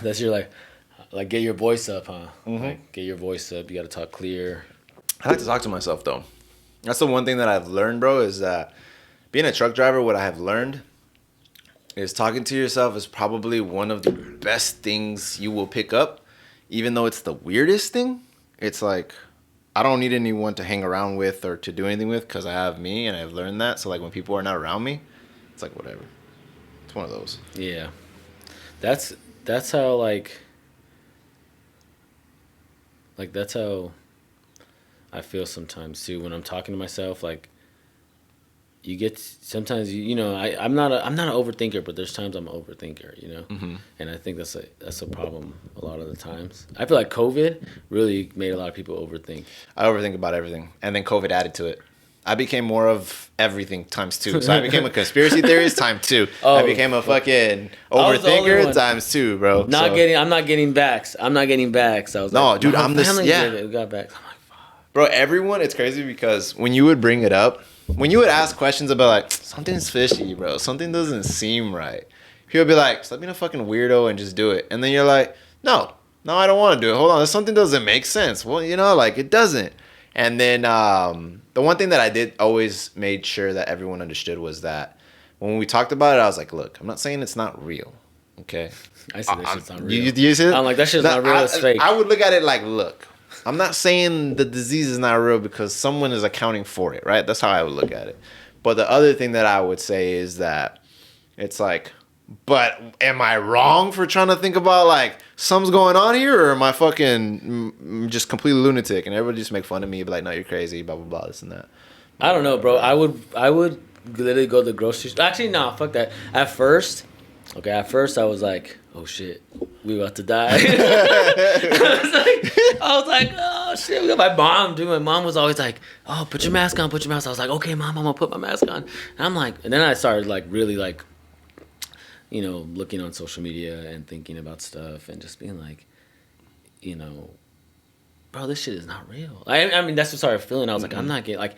That's your like get your voice up, huh? Like get your voice up. You got to talk clear. I like to talk to myself though. That's the one thing that I've learned, bro, is that being a truck driver, what I have learned is talking to yourself is probably one of the best things you will pick up. Even though it's the weirdest thing, it's like I don't need anyone to hang around with or to do anything with because I have me and I've learned that. So like when people are not around me, it's like whatever. It's one of those. Yeah. That's how that's how I feel sometimes too when I'm talking to myself. Like you get sometimes you know I'm not an overthinker, but there's times I'm an overthinker, you know, and I think that's a problem a lot of the times. I feel like COVID really made a lot of people overthink. I overthink about everything, and then COVID added to it. I became more of everything times 2. So I became a conspiracy theorist times 2. Oh, I became a fucking overthinker times 2, bro. I'm not getting backs. I was no, like, dude, my I'm this. family Yeah, got backs. I'm like, fuck. Bro, everyone, it's crazy because when you would bring it up, when you would ask questions about like something's fishy, bro, something doesn't seem right, people would be like, stop being a fucking weirdo and just do it. And then you're like, no, I don't want to do it. Hold on, something doesn't make sense. Well, you know, like it doesn't. And then the one thing that I did always made sure that everyone understood was that when we talked about it, I was like, look, I'm not saying it's not real, okay? I said that shit's not real. You see it? I'm like, that shit's not real, it's fake. I would look at it like, look, I'm not saying the disease is not real because someone is accounting for it, right? That's how I would look at it. But the other thing that I would say is that it's like, but am I wrong for trying to think about like something's going on here, or am I fucking just completely lunatic and everybody just make fun of me, be like, no, you're crazy, blah blah blah, this and that. I don't know, bro. I would literally go to the grocery store. Actually, no, fuck that. At first I was like, oh shit, we about to die. I was like, oh shit. We got my mom, dude. My mom was always like, oh, put your mask on. I was like, okay, mom, I'm gonna put my mask on. And I'm like, and then I started like really like, you know, looking on social media and thinking about stuff and just being like, you know, bro, this shit is not real. I mean, that's what I started feeling. I was like, I'm not getting like,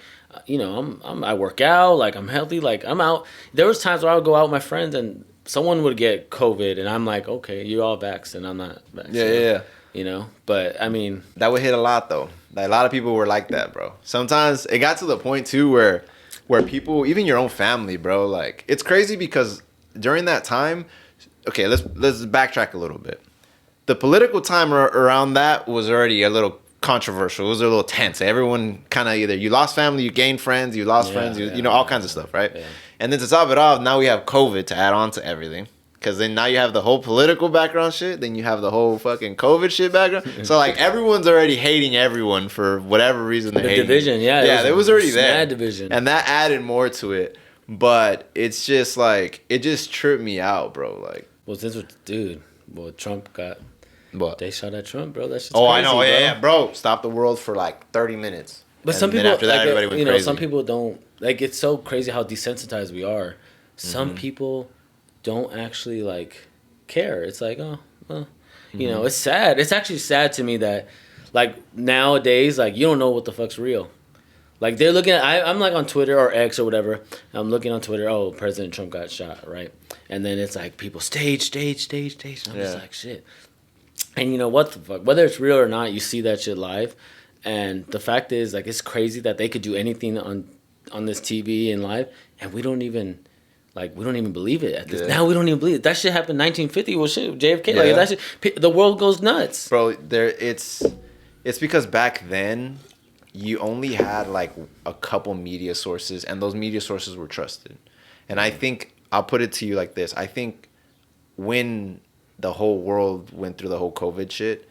you know, I work out, like I'm healthy, like I'm out. There was times where I would go out with my friends and someone would get COVID and I'm like, okay, you all vaxxed and I'm not vaxxed. Yeah. You know, but I mean, that would hit a lot though. Like, a lot of people were like that, bro. Sometimes it got to the point too where people, even your own family, bro, like it's crazy because during that time, okay, let's backtrack a little bit. The political time around that was already a little controversial. It was a little tense. Everyone kind of either you lost family, you gained friends, you lost friends, you know, all kinds of stuff, right? Yeah. And then to top it off, now we have COVID to add on to everything. Because then now you have the whole political background shit, then you have the whole fucking COVID shit background. So like everyone's already hating everyone for whatever reason they're hating. Division, yeah, it was already there. Mad division. And that added more to it. But it's just like, it just tripped me out, bro. Like, well, since Trump got, what? They shot at Trump, bro. That's just crazy, I know, yeah, bro. Stop the world for like 30 minutes. But some people, after that, like, everybody went crazy. Some people don't, like, it's so crazy how desensitized we are. Some people don't actually, like, care. It's like, oh, well, you know, it's sad. It's actually sad to me that, like, nowadays, like, you don't know what the fuck's real. Like, they're looking at, I'm like on Twitter or X or whatever. I'm looking on Twitter, oh, President Trump got shot, right? And then it's like, people, stage. And I'm just like, shit. And you know what the fuck? Whether it's real or not, you see that shit live. And the fact is, like, it's crazy that they could do anything on this TV and live, and we don't even believe it at this. Now we don't even believe it. That shit happened in 1950. Well, shit, JFK. Like that shit, the world goes nuts, bro. It's because back then you only had like a couple media sources, and those media sources were trusted. And I think I'll put it to you like this: I think when the whole world went through the whole COVID shit,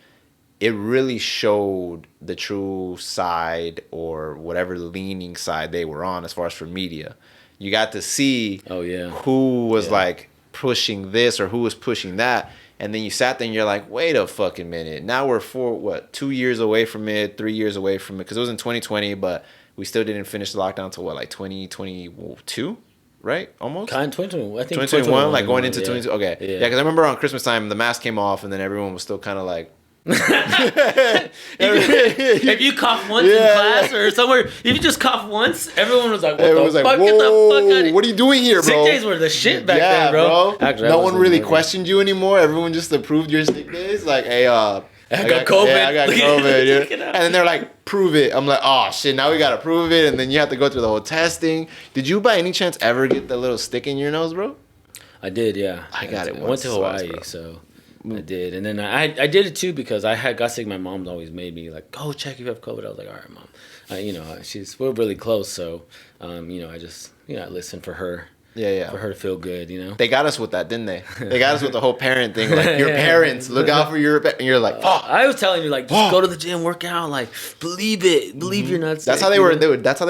it really showed the true side or whatever leaning side they were on as far as for media. You got to see who was like pushing this or who was pushing that. And then you sat there and you're like, wait a fucking minute. Now we're 2 years away from it, 3 years away from it. Because it was in 2020, but we still didn't finish the lockdown until what, like 2022? Right? Almost? 2021. I think 2021, like going into 2022. Okay. Yeah, because I remember on Christmas time, the mask came off and then everyone was still kind of like if you cough once in class or somewhere, if you just cough once, everyone was like, "What the fuck? Whoa, Get the fuck out of here!" What are you doing here, bro? Sick days were the shit back then, bro. Actually, no one really questioned you anymore. Everyone just approved your sick days. Like, hey, I got COVID. Yeah, I got COVID. Yeah. And then they're like, prove it. I'm like, oh shit, now we gotta prove it. And then you have to go through the whole testing. Did you by any chance ever get the little stick in your nose, bro? I did, yeah. I got it. I went to Hawaii, so I did. And then I did it too because I had got sick. My mom's always made me like, go check if you have COVID. I was like, all right, mom. We're really close, so I just I listened for her. Yeah. For her to feel good, They got us with that, didn't they? They got us with the whole parent thing. Like, your parents, look out for your... And you're like, oh. I was telling you, like, just go to the gym, work out. Like, believe it. Believe you're not sick. That's how they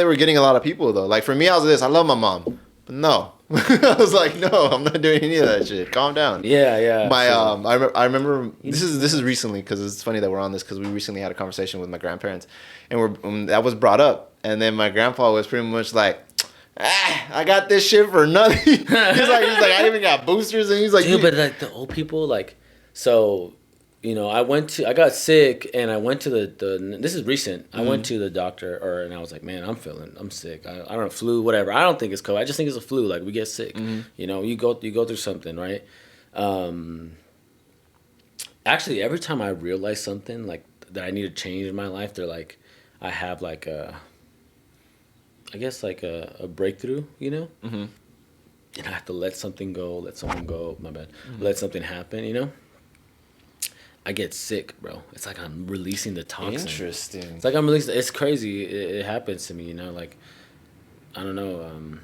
were getting a lot of people, though. Like, for me, I was this. I love my mom. But no. I was like, no, I'm not doing any of that shit. Calm down. Yeah. I remember... This is recently, because it's funny that we're on this, because we recently had a conversation with my grandparents. And that was brought up. And then my grandpa was pretty much like... I got this shit for nothing. he's like, I even got boosters, and he's like, dude, but like the old people, like, so, I got sick, and I went to the this is recent. I went to the doctor, and I was like, man, I'm sick. I don't know, flu, whatever. I don't think it's COVID. I just think it's a flu. Like, we get sick. You go through something, right? Actually, every time I realize something like that I need to change in my life, they're like, I have like a breakthrough, And I have to let something go, let someone go, my bad, let something happen, I get sick, bro. It's like I'm releasing the toxin. Interesting. It's like I'm releasing, it's crazy. It happens to me, like, I don't know.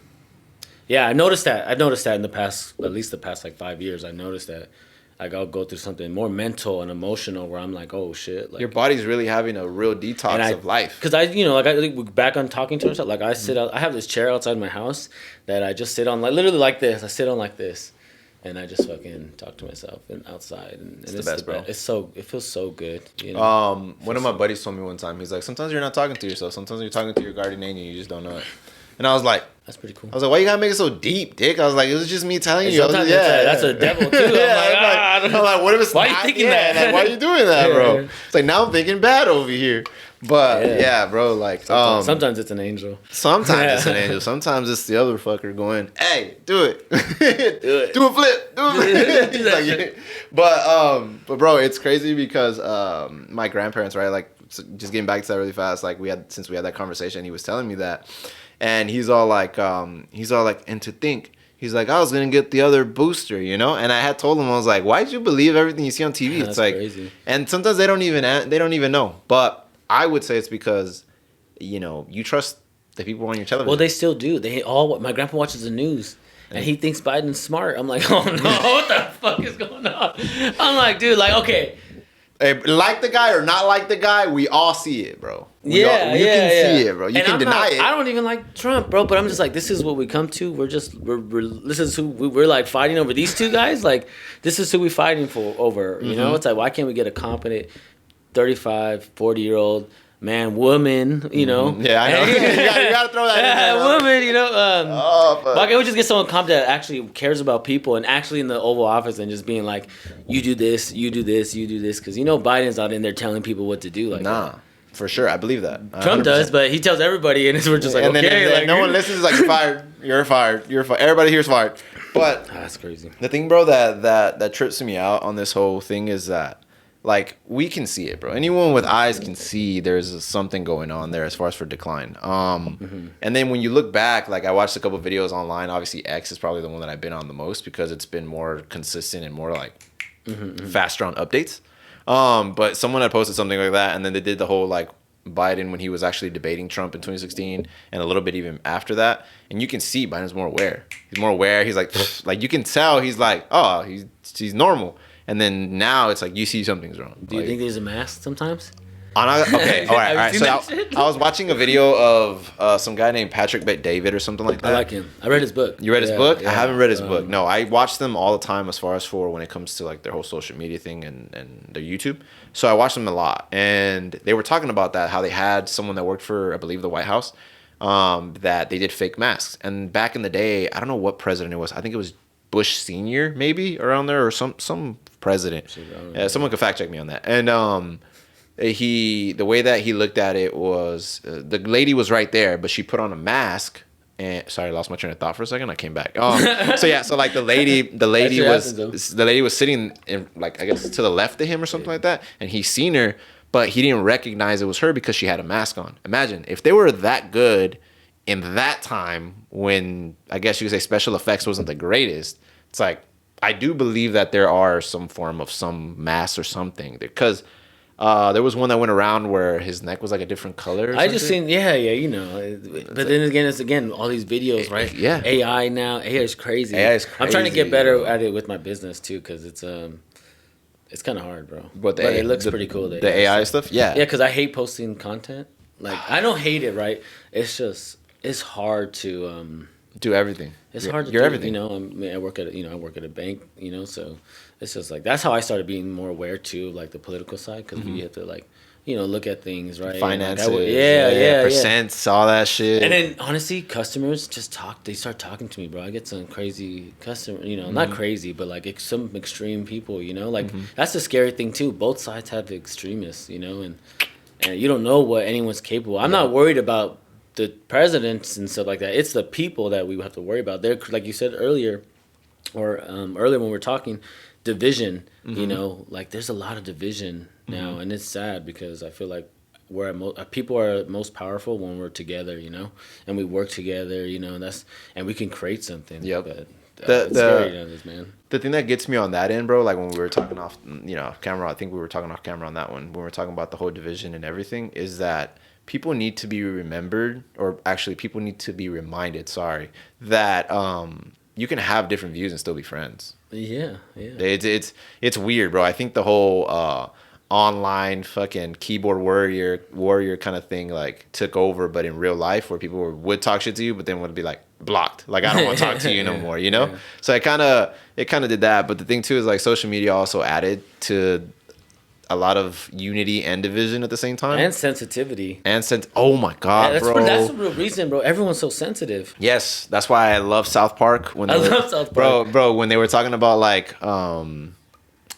Yeah, I noticed that in the past, at least the past like 5 years, I noticed that. Like, I'll go through something more mental and emotional where I'm like, oh, shit. Like, your body's really having a real detox of life. Because I back on talking to myself, like, I have this chair outside my house that I just sit on, like, literally like this. I sit on like this. And I just fucking talk to myself and outside. And it's the best, bro. It feels so good. One of my buddies told me one time, he's like, sometimes you're not talking to yourself. Sometimes you're talking to your guardian angel and you just don't know it. And I was like, that's pretty cool. I was like, why you gotta make it so deep, dick? I was like, it was just me telling you. Sometimes that's a devil too. I'm like, what if it's why are you thinking that? Like, why are you doing that, bro? It's like, now I'm thinking bad over here. But yeah, bro, like sometimes it's an angel. Sometimes it's an angel. Sometimes it's the other fucker going, hey, do it. Do a flip. But bro, it's crazy because my grandparents, right? Like, just getting back to that really fast, like since we had that conversation, he was telling me that. And he's all like, and to think, he's like, I was gonna get the other booster, And I had told him, I was like, why'd you believe everything you see on TV? It's like crazy. And sometimes they don't even know. But I would say it's because, you trust the people on your television. Well, they still do. My grandpa watches the news. And he thinks Biden's smart. I'm like, oh no, what the fuck is going on? I'm like, dude, like, okay. Hey, like the guy or not like the guy, we all see it, bro. You can see it, bro. You can deny it. I don't even like Trump, bro. But I'm just like, this is what we come to. This is who we're like fighting over. These two guys, like, this is who we're fighting over. It's like, why can't we get a competent 35, 40-year-old man, woman, Yeah, I know. you gotta throw that in there. Woman, why can't we just get someone competent that actually cares about people and actually in the Oval Office and just being like, you do this, you do this, you do this, because Biden's not in there telling people what to do. Like, nah, for sure, I believe that. 100%. Trump does, but he tells everybody, and we're just like, and okay, then no one listens. Like, you're fired. Everybody here's fired. But that's crazy. The thing, bro, that trips me out on this whole thing is that, like, we can see it, bro. Anyone with eyes can see there's something going on there as far as for decline. And then when you look back, like, I watched a couple videos online. Obviously, X is probably the one that I've been on the most because it's been more consistent and more, like, faster on updates. But someone had posted something like that, and then they did the whole, like, Biden when he was actually debating Trump in 2016 and a little bit even after that. And you can see Biden's more aware. He's more aware. He's like, like, you can tell he's like, oh, he's normal. And then now it's like you see something's wrong. Do you think there's a mask sometimes? Okay, all right. So I was watching a video of some guy named Patrick Bet-David or something like that. I like him. I read his book. You read his book? Yeah. I haven't read his book. No, I watch them all the time as far as for when it comes to like their whole social media thing and their YouTube. So I watch them a lot. And they were talking about that, how they had someone that worked for, I believe, the White House, that they did fake masks. And back in the day, I don't know what president it was. I think it was Bush Senior, maybe around there, or some president. Someone could fact check me on that. And the way that he looked at it was the lady was right there, but she put on a mask. And sorry, I lost my train of thought for a second. I came back. So like the lady was sitting in, like, I guess to the left of him or something like that, and he seen her, but he didn't recognize it was her because she had a mask on. Imagine if they were that good in that time when, I guess you could say, special effects wasn't the greatest. It's like, I do believe that there are some form of some mask or something, because there was one that went around where his neck was like a different color. I just seen, you know. But then again, it's all these videos, right? Yeah. AI now. AI is crazy. I'm trying to get better at it with my business too, because it's kind of hard, bro. But it looks pretty cool. The AI stuff, yeah. Yeah, because I hate posting content. Like, I don't hate it, right? It's just, it's hard to do everything. It's hard to do everything. You know, I work at a bank. You know, so it's just like, that's how I started being more aware too, like the political side, because we have to, like, you know, look at things, right? Finances, like percents, all that shit. And then honestly, customers just talk. They start talking to me, bro. I get some crazy customer, you know, not crazy, but like some extreme people, you know, like that's the scary thing too. Both sides have extremists, you know, and you don't know what anyone's capable. I'm not worried about the presidents and stuff like that. It's the people that we have to worry about. They're, like you said earlier, or earlier when we were talking, division. You know, like there's a lot of division now, and it's sad because I feel like people are most powerful when we're together, you know, and we work together, you know, and we can create something. Yep. But, it's scary on this, man. The thing that gets me on that end, bro, like when we were talking off, you know, camera, I think we were talking off camera on that one, when we were talking about the whole division and everything, is that people need to be remembered, or actually people need to be reminded, that you can have different views and still be friends. Yeah. It's weird, bro. I think the whole online fucking keyboard warrior kind of thing like took over, but in real life, where people would talk shit to you, but then would be like blocked, like I don't want to talk to you no more, you know. Yeah. So it kind of did that. But the thing too is like social media also added to a lot of unity and division at the same time, and sensitivity, oh my god, bro, that's the real reason, bro. Everyone's so sensitive. Yes, that's why I love South Park. I love South Park, bro. When they were talking about like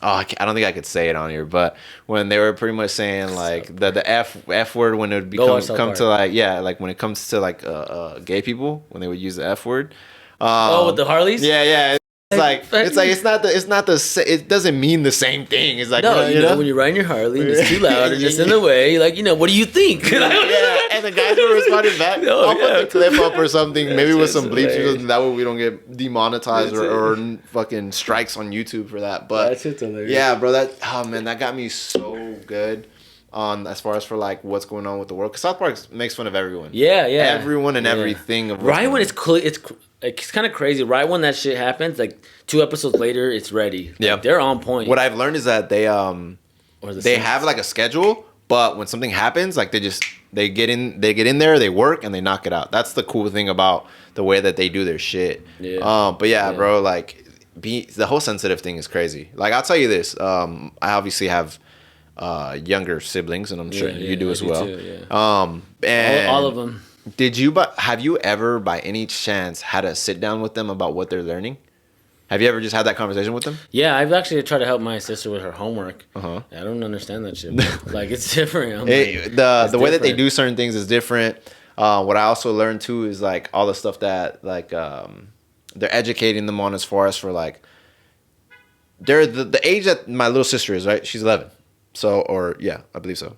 I don't think I could say it on here, but when they were pretty much saying like the F word, when it would come to like, like when it comes to like gay people, when they would use the F word. With the Harleys? Yeah. It's not it doesn't mean the same thing. It's like, no, you know when you're riding your Harley and it's too loud and it's in the way, like, you know, what do you think? And the guys were responding back. I'll put the clip up or something, maybe with some bleeps or something. That way we don't get demonetized or fucking strikes on YouTube for that. But that's hilarious. Yeah, bro, that got me so good on as far as for like what's going on with the world. Because South Park makes fun of everyone. Yeah. Everyone and everything. Right when it's kind of crazy. Right when that shit happens, like 2 episodes later, it's ready. Yeah, they're on point. What I've learned is that they have like a schedule, but when something happens, like they get in there, they work, and they knock it out. That's the cool thing about the way that they do their shit. Yeah. But yeah, bro, like the whole sensitive thing is crazy. Like I'll tell you this, I obviously have younger siblings, and I'm sure you do as well. Too, yeah. And all of them. Have you ever by any chance had a sit down with them about what they're learning? Have you ever just had that conversation with them? Yeah, I've actually tried to help my sister with her homework. I don't understand that shit. Like, it's different. The way that they do certain things is different. What I also learned too is like all the stuff that like they're educating them on as far as for like they're the age that my little sister is, right? She's 11. So, I believe so.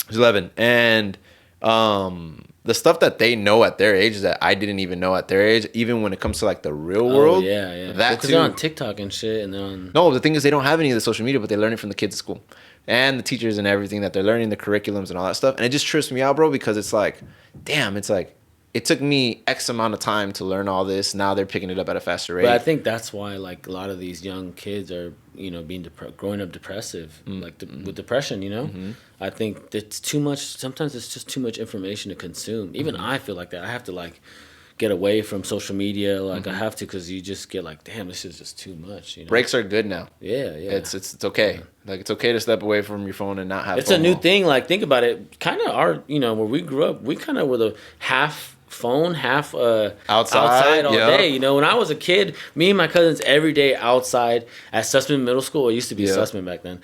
She's 11, and the stuff that they know at their age that I didn't even know at their age, even when it comes to like the real world. Yeah. Because they're on TikTok and shit, and they're on. No, the thing is they don't have any of the social media, but they learn it from the kids at school, and the teachers and everything that they're learning, the curriculums and all that stuff, and it just trips me out, bro, because it's like, damn, it's like it took me X amount of time to learn all this. Now they're picking it up at a faster rate. But I think that's why like a lot of these young kids are, you know, being growing up depressive, with depression, you know. I think it's too much. Sometimes it's just too much information to consume. Even I feel like that. I have to like get away from social media. Like I have to, because you just get like, damn, this is just too much. You know? Breaks are good now. Yeah. It's okay. Yeah. Like it's okay to step away from your phone and not have. It's FOMO. A new thing. Like think about it. Kind of our, you know, where we grew up, we kind of were the half phone, half outside all day. You know, when I was a kid, me and my cousins every day outside at Sussman Middle School. It used to be Sussman back then.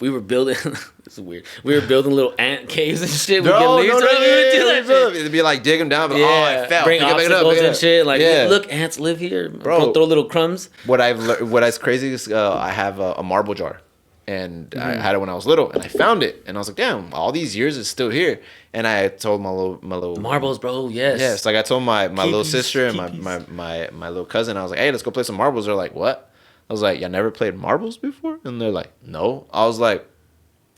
We were building. This is weird. We were building little ant caves and shit. We get leaves. It'd be like dig them down, but it fell. Bring obstacles and shit. Like, look, ants live here. Bro, throw little crumbs. What's crazy is I have a marble jar. And I had it when I was little, and I found it, and I was like, "Damn! All these years it's still here." And I told my little marbles, bro. Yes. Yes. Like I told my little sister and my little cousin. I was like, "Hey, let's go play some marbles." They're like, "What?" I was like, "Y'all never played marbles before?" And they're like, "No." I was like,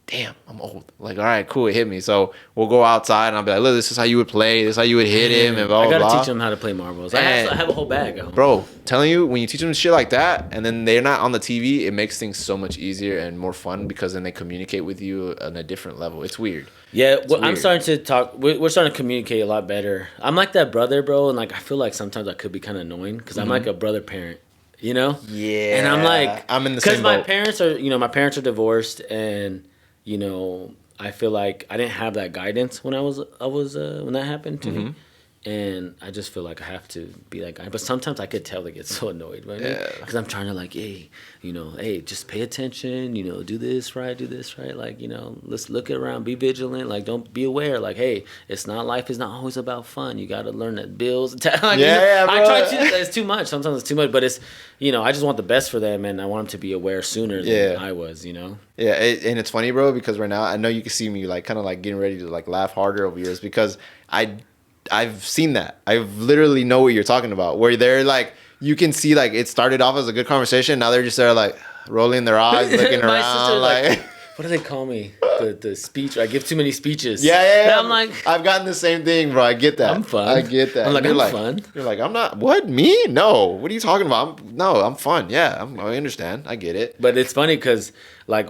damn, I'm old. Like, all right, cool, it hit me. So we'll go outside and I'll be like, look, this is how you would play. This is how you would hit him and blah, blah, blah. I gotta teach them how to play marbles. I have a whole bag of them. Bro, telling you, when you teach them shit like that and then they're not on the TV, it makes things so much easier and more fun because then they communicate with you on a different level. It's weird. Yeah, well, I'm starting to talk. We're starting to communicate a lot better. I'm like that brother, bro, and like I feel like sometimes I could be kind of annoying because I'm like a brother parent. You know? Yeah. And I'm like, I'm in the same boat. Because my parents are divorced, and you know, I feel like I didn't have that guidance when when that happened to me. And I just feel like I have to be that guy. But sometimes I could tell they get so annoyed by me. Because I'm trying to like, hey, just pay attention, do this right. Like, let's look around, be vigilant. Like, don't be aware. Like, hey, life is not always about fun. You got to learn that bills. Like, I try to, it's too much. Sometimes it's too much. But it's, I just want the best for them. And I want them to be aware sooner than I was, Yeah, and it's funny, bro, because right now I know you can see me like kind of like getting ready to like laugh harder over yours because I've seen that. I literally know what you're talking about. Where they're like, you can see like it started off as a good conversation. Now they're just there like rolling their eyes, looking around. Sister, like, what do they call me? The speech. I give too many speeches. Yeah. And I'm like, I've gotten the same thing, bro. I get that. I'm fun. I get that. I'm like, I'm fun. You're like, I'm not. What, me? No. What are you talking about? I'm fun. Yeah, I understand. I get it. But it's funny because like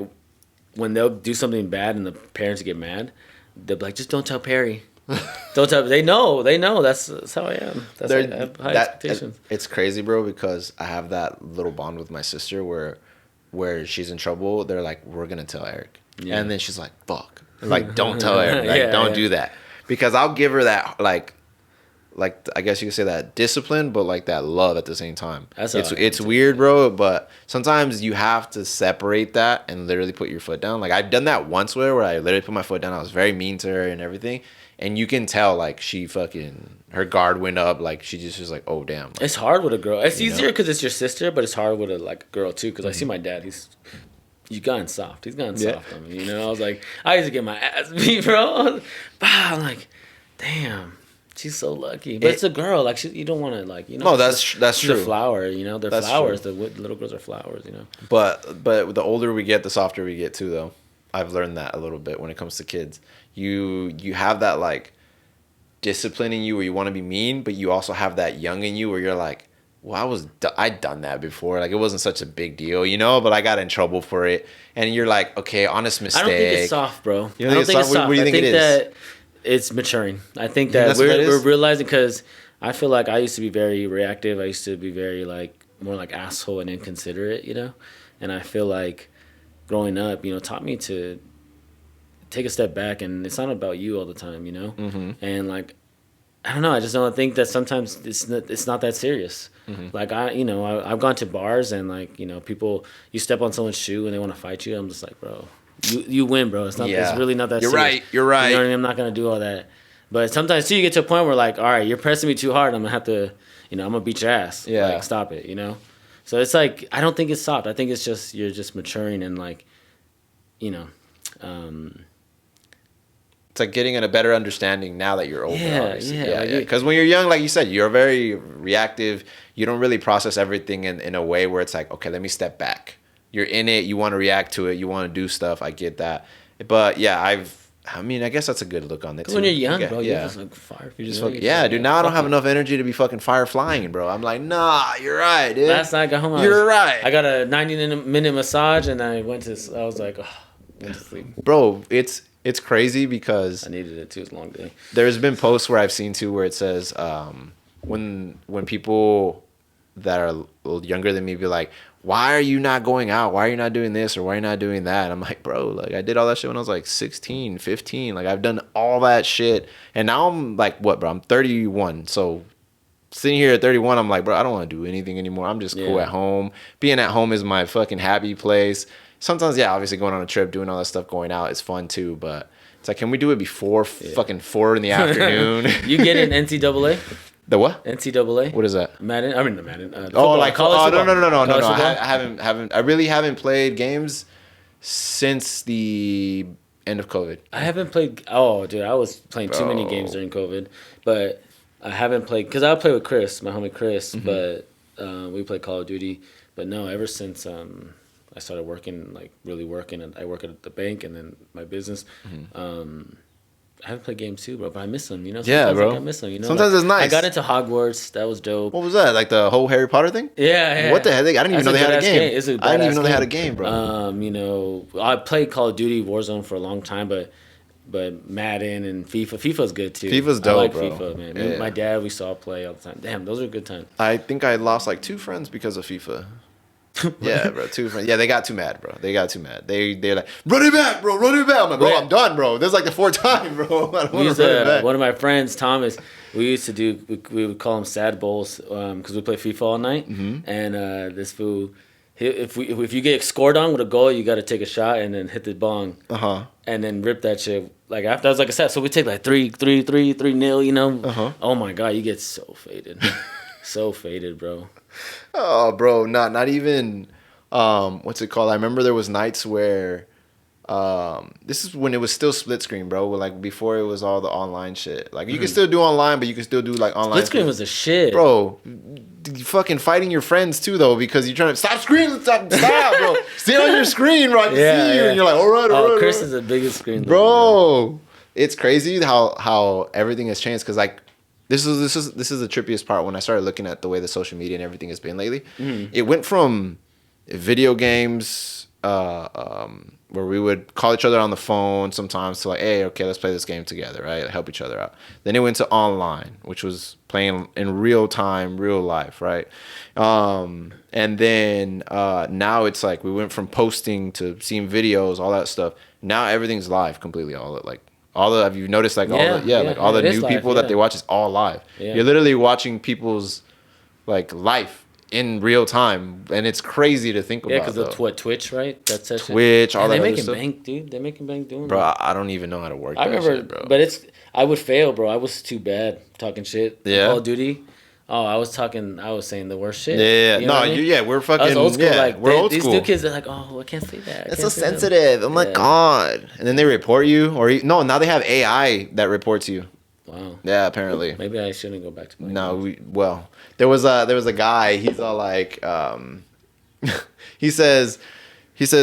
when they'll do something bad and the parents get mad, they'll be like, just don't tell Perry. Don't tell. They know. That's how I am. That's why I have high expectations. It's crazy, bro, because I have that little bond with my sister where she's in trouble. They're like, we're gonna tell Eric, and then she's like, fuck, like don't tell Eric, like don't do that, because I'll give her that like I guess you could say that discipline, but like that love at the same time. It's weird, bro, but sometimes you have to separate that and literally put your foot down. Like I've done that once where I literally put my foot down. I was very mean to her and everything. And you can tell, like, her guard went up. Like, she just was like, oh, damn. Like, it's hard with a girl. It's easier because it's your sister, but it's hard with a girl, too. Because I see my dad, he's gotten soft. He's gotten soft on me, I was like, I used to get my ass beat, bro. I'm like, damn, she's so lucky. But it's a girl. Like, you don't want to, like, No, that's true. She's a flower, They're that's flowers. True. The little girls are flowers, But the older we get, the softer we get, too, though. I've learned that a little bit when it comes to kids. You have that like discipline in you where you want to be mean, but you also have that young in you where you're like, well, I'd done that before. Like it wasn't such a big deal, but I got in trouble for it. And you're like, okay, honest mistake. I don't think it's soft, bro. You don't think it's soft? What do you think it is? That it's maturing. I think that we're realizing, because I feel like I used to be very reactive. I used to be very like more like asshole and inconsiderate, And I feel like growing up, taught me to take a step back, and it's not about you all the time, And like, I don't know, I just don't think that sometimes it's not that serious. Like I've gone to bars and like, people, you step on someone's shoe and they want to fight you. I'm just like, bro, you win, bro. It's not. Yeah. It's really not that. You're serious. You're right. You know what I mean? I'm not gonna do all that. But sometimes too, you get to a point where like, all right, you're pressing me too hard. I'm gonna have to, I'm gonna beat your ass. Yeah. Like, stop it. So it's like, I don't think it's soft. I think it's just you're just maturing and like, it's like getting a better understanding now that you're older. Yeah. Because when you're young, like you said, you're very reactive. You don't really process everything in a way where it's like, okay, let me step back. You're in it. You want to react to it. You want to do stuff. I get that. But yeah, I guess that's a good look on it. Because when you're young, bro, you're just like fire. Dude. Now I don't have enough energy to be fucking fire flying, bro. I'm like, nah, you're right, dude. Last night I got home. You're right. I got a 90-minute massage, and I went to. I was like, went to sleep. Bro, it's crazy because I needed it too. It's a long day. There's been posts where I've seen too where it says when people that are a little younger than me be like, why are you not going out? Why are you not doing this or why are you not doing that? I'm like, bro, like I did all that shit when I was like 16, 15. Like I've done all that shit. And now I'm like, what, bro? I'm 31. So sitting here at 31, I'm like, bro, I don't want to do anything anymore. I'm just cool at home. Being at home is my fucking happy place. Sometimes, yeah, obviously going on a trip, doing all that stuff, going out is fun too. But it's like, can we do it before fucking 4 in the afternoon? You get an NCAA? The what? NCAA. What is that? Madden. I mean, the Madden. College football. No. I really haven't played games since the end of COVID. I haven't played. Oh, dude, I was playing too many games during COVID, but I haven't played because I play with Chris, my homie Chris, but we play Call of Duty. But no, ever since I started working, like really working, and I work at the bank and then my business. I haven't played games too, bro, but I miss them, you know? Sometimes, yeah, bro. I miss them, you know? Sometimes it's nice. I got into Hogwarts. That was dope. What was that? Like the whole Harry Potter thing? Yeah. What the heck? I didn't even know they had a game. I didn't even know they had a game, bro. You know, I played Call of Duty Warzone for a long time, but Madden and FIFA. FIFA's good too. FIFA's dope, I like bro. FIFA, man. Yeah. My dad, we saw play all the time. Damn, those are good times. I think I lost like 2 friends because of FIFA. Yeah, bro. 2 friends. Yeah, they got too mad, bro. They're like, run it back, bro. Run it back. I'm like, bro, I'm done, bro. This is like the 4th time, bro. I don't want to run it back. One of my friends, Thomas, we used to do. We would call them sad bowls because we play FIFA all night. And this fool, if you get scored on with a goal, you got to take a shot and then hit the bong. And then rip that shit. Like after that was like a set. So we take like 3-0. You know. Oh my god, you get so faded, so faded, bro. Oh, bro, not even. What's it called? I remember there was nights where, this is when it was still split screen, bro. Like before it was all the online shit. Like you can still do online, but you can still do like online. Split screen was the shit, bro. You fucking fighting your friends too, though, because you're trying to stop, bro. Stay on your screen, right? Yeah, see you, and you're like, all right. Chris is the biggest screen, bro. It's crazy how everything has changed because like. This is the trippiest part when I started looking at the way the social media and everything has been lately. It went from video games where we would call each other on the phone sometimes to like, hey, okay, let's play this game together, right? Help each other out. Then it went to online, which was playing in real time, real life, right? And then now it's like we went from posting to seeing videos, all that stuff. Now everything's live completely. Have you noticed like all the new people that they watch is all live. You're literally watching people's like life in real time, and it's crazy to think about. Yeah, because of what, Twitch, right? That's Twitch, all that other stuff. They making bank, dude. They making bank doing bro, I don't even know how to work. I remember, shit, bro. But I would fail, bro. I was too bad talking shit. Yeah. Call of Duty. Oh, I was saying the worst shit. Yeah. You know we're fucking old school. Yeah, like we're old these school. new kids are like, oh, I can't say that. It's so sensitive. Oh my god. And then they report you, now they have AI that reports you. Wow. Yeah, apparently. Maybe I shouldn't go back to my there was a guy, he's all like he says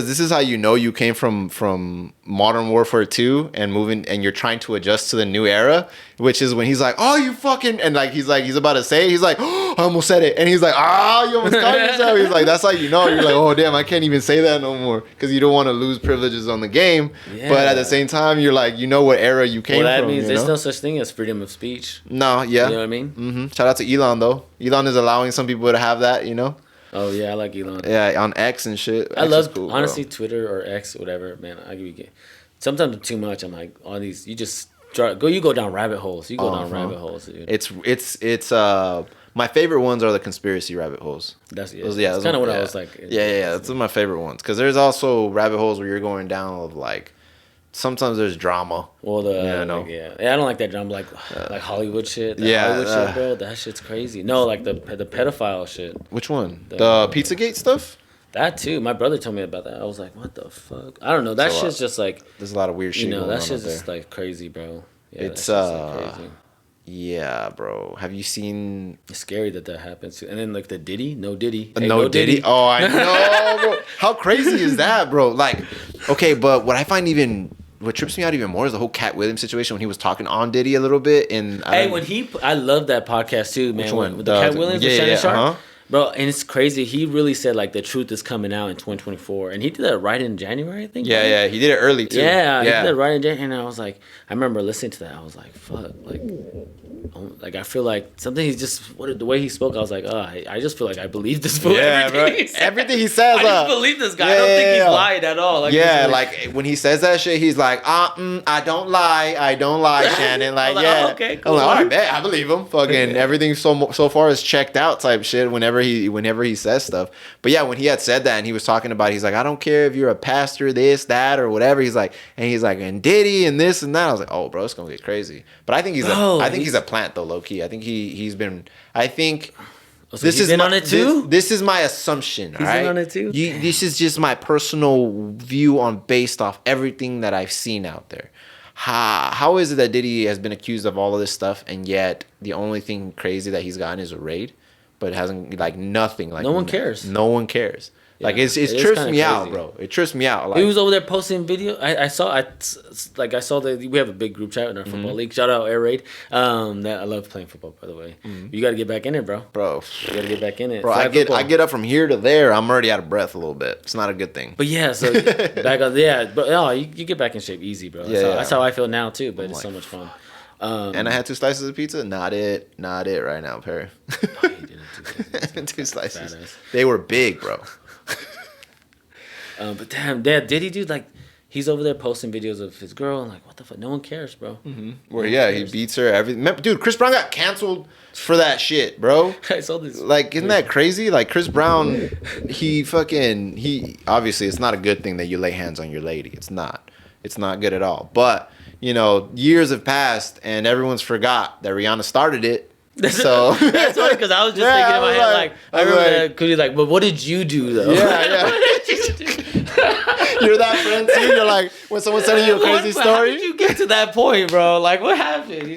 this is how you know you came from Modern Warfare 2 and you're trying to adjust to the new era, which is when he's like, oh, you fucking, and like he's about to say it, he's like, oh, I almost said it, and he's like, you almost caught yourself. He's like, that's how you know. You're like, oh damn, I can't even say that no more because you don't want to lose privileges on the game, but at the same time you're like, you know what era you came from. That means there's no such thing as freedom of speech. No, yeah, you know what I mean. Shout out to Elon though. Elon is allowing some people to have that, you know. Oh yeah, I like Elon. Yeah, on X and shit. I love cool, honestly Twitter or X, whatever. Man, I give you. Sometimes too much. I'm like, all these. You just you go down rabbit holes. You go down rabbit holes, dude. It's my favorite ones are the conspiracy rabbit holes. That's kind of what I was like. Yeah. That's one of my favorite ones because there's also rabbit holes where you're going down of like. Sometimes there's drama. Well, I don't like that drama, like Hollywood shit. Hollywood shit, bro. That shit's crazy. No, like the pedophile shit. Which one? The Pizzagate stuff? That too. My brother told me about that. I was like, what the fuck? I don't know. That shit's just like. There's a lot of weird shit. You know, that shit's just like crazy, bro. Yeah, it's crazy. Yeah, bro. Have you seen? It's scary that happens. And then like the Diddy, no Diddy. Hey, no Diddy. Oh, I know, bro. How crazy is that, bro? Like, okay, but what I find what trips me out even more is the whole Cat Williams situation when he was talking on Diddy a little bit. I love that podcast too, man. Which one? The Cat Williams with Shannon Sharp. Bro, and it's crazy. He really said like the truth is coming out in 2024, and he did that right in January, I think. Yeah, right? yeah, he did it early too. Yeah, he did it right in January, and I was like, I remember listening to that. I was like, fuck, like I feel like something. He's just the way he spoke. I was like, I just feel like I believe this fool. Yeah, bro. Everything he says. I just believe this guy. I don't think he's lied at all. Like, like when he says that shit, he's like, I don't lie, Shannon. Like, yeah, okay, cool. I'm like, all right, bet I believe him. Fucking everything so far is checked out type shit. Whenever he says stuff, but yeah, when he had said that and he was talking about, he's like, I don't care if you're a pastor, this, that, or whatever. He's like, and Diddy and this and that. I was like, oh, bro, it's gonna get crazy. But I think he's a plant though, low key. I think he's been. I think. So this is on it too. This is my assumption. He's right? On it too. This is just my personal view based off everything that I've seen out there. How is it that Diddy has been accused of all of this stuff, and yet the only thing crazy that he's gotten is a raid, but it hasn't like nothing. Like no one cares. No one cares. Yeah, like it trips me out, bro. It trips me out. Like, he was over there posting video. I saw that we have a big group chat in our football league. Shout out Air Raid. That I love playing football, by the way. You got to get back in it, bro. You got to get back in it. Bro, I get up from here to there. I'm already out of breath a little bit. It's not a good thing. But yeah, so back on but no, you get back in shape easy, bro. That's how I feel now too. But it's so much fun. And I had 2 slices of pizza. Not it right now, Perry. Oh, you didn't 2 slices. Badass. They were big, bro. But damn, Dad, Diddy, dude, like, he's over there posting videos of his girl, and like, what the fuck? No one cares, bro. Where he beats her. Everything. Dude, Chris Brown got canceled for that shit, bro. I saw this. Like, isn't that crazy? Like, Chris Brown, he obviously, it's not a good thing that you lay hands on your lady. It's not good at all. But years have passed, and everyone's forgot that Rihanna started it. So that's funny because I was just thinking in my head, like, I remember that Cody's like, but what did you do though? Yeah. What did you do? You're that friend too. You're like, when someone's telling you a crazy story. How did you get to that point, bro? Like, what happened?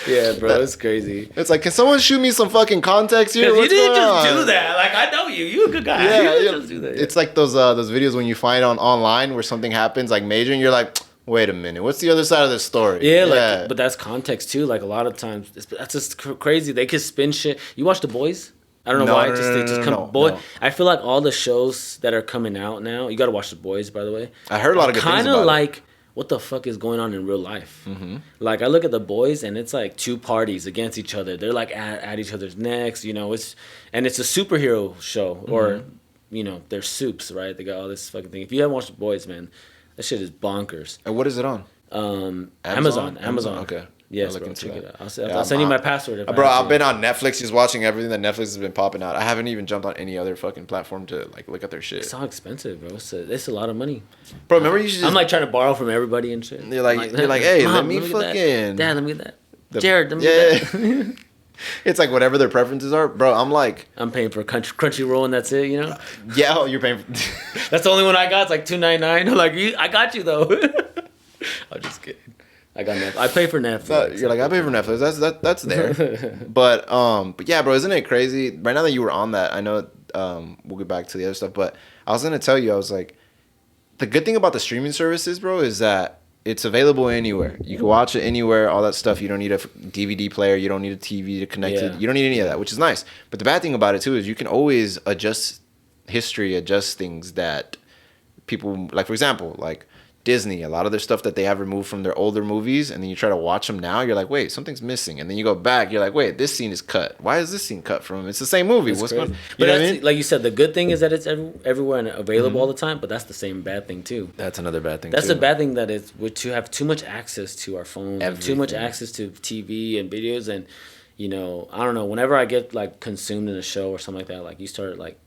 Yeah, bro, it's crazy. It's like, can someone shoot me some fucking context here? You didn't just do that. Like, I know you. You're a good guy. Yeah, you just do that. It's like those videos when you find online where something happens like major, and you're like, wait a minute, what's the other side of this story? Yeah, but that's context too. Like a lot of times, that's just crazy. They could spin shit. You watch The Boys? I don't know why. They just come. No. I feel like all the shows that are coming out now. You got to watch The Boys, by the way. I heard a lot of good things about it. Kind of like what the fuck is going on in real life. Like I look at The Boys and it's like 2 parties against each other. They're like at each other's necks. It's a superhero show or they're soups, right? They got all this fucking thing. If you haven't watched The Boys, man. That shit is bonkers. And what is it on? Amazon. Okay. Yes, bro. Check it out. I'll send you my password. Bro, I've been on Netflix just watching everything that Netflix has been popping out. I haven't even jumped on any other fucking platform to like look at their shit. It's all expensive, bro. It's a lot of money. Bro, remember you should I'm like trying to borrow from everybody and shit. You're like, hey, Mom, let me fucking... Dad, let me get that. Jared, let me get that. It's like whatever their preferences are, bro. I'm paying for Crunchyroll and that's it, Yeah, you're paying for... That's the only one I got. It's like $2.99. I'm like, I got you though. I'm just kidding. I got Netflix. I pay for Netflix. You're like, I pay for Netflix. That's there. But yeah, bro, isn't it crazy? Right now that you were on that, I know we'll get back to the other stuff, but I was gonna tell you, I was like, the good thing about the streaming services, bro, is that it's available anywhere. You can watch it anywhere, all that stuff. You don't need a DVD player. You don't need a TV to connect it. You don't need any of that, which is nice. But the bad thing about it, too, is you can always adjust history, adjust things that people... Like, for example, like Disney, a lot of their stuff that they have removed from their older movies, and then you try to watch them now, you're like, wait, something's missing. And then you go back, you're like, wait, this scene is cut. Why is this scene cut from? It's the same movie. What's going on? But that's, I mean? Like you said, the good thing is that it's everywhere and available all the time, but that's the same bad thing too. That's another bad thing That's the bad thing, that it's to have too much access to our phones, too much access to TV and videos, and I don't know, whenever I get like consumed in a show or something like that, like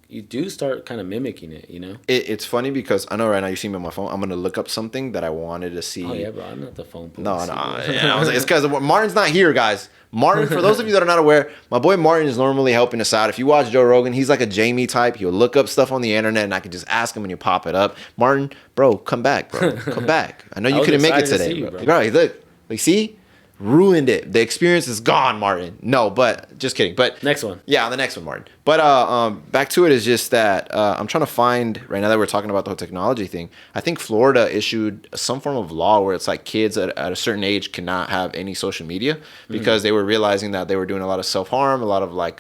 you do start kind of mimicking it, It's funny because I know right now you see me on my phone. I'm gonna look up something that I wanted to see. Oh yeah, bro, I'm not the phone. No. It's because Martin's not here, guys. Martin, for those of you that are not aware, my boy Martin is normally helping us out. If you watch Joe Rogan, he's like a Jamie type. He'll look up stuff on the internet, and I can just ask him, and you pop it up. Martin, bro, come back, bro. Come back. I know you couldn't make it today, bro. Look, see. Ruined it. The experience is gone, Martin. No, but just kidding. But next one. Yeah, on the next one, Martin. But back to it is just that I'm trying to find right now that we're talking about the whole technology thing. I think Florida issued some form of law where it's like kids at a certain age cannot have any social media because they were realizing that they were doing a lot of self-harm, a lot of like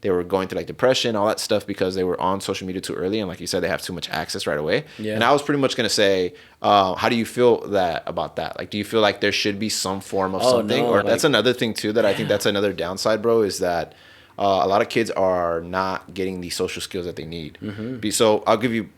they were going through like depression, all that stuff because they were on social media too early, and like you said, they have too much access right away. Yeah. And I was pretty much gonna say, how do you feel about that? Like, do you feel like there should be some form of something? No, or like, that's another thing too that I think that's another downside, bro, is that a lot of kids are not getting the social skills that they need. So I'll give you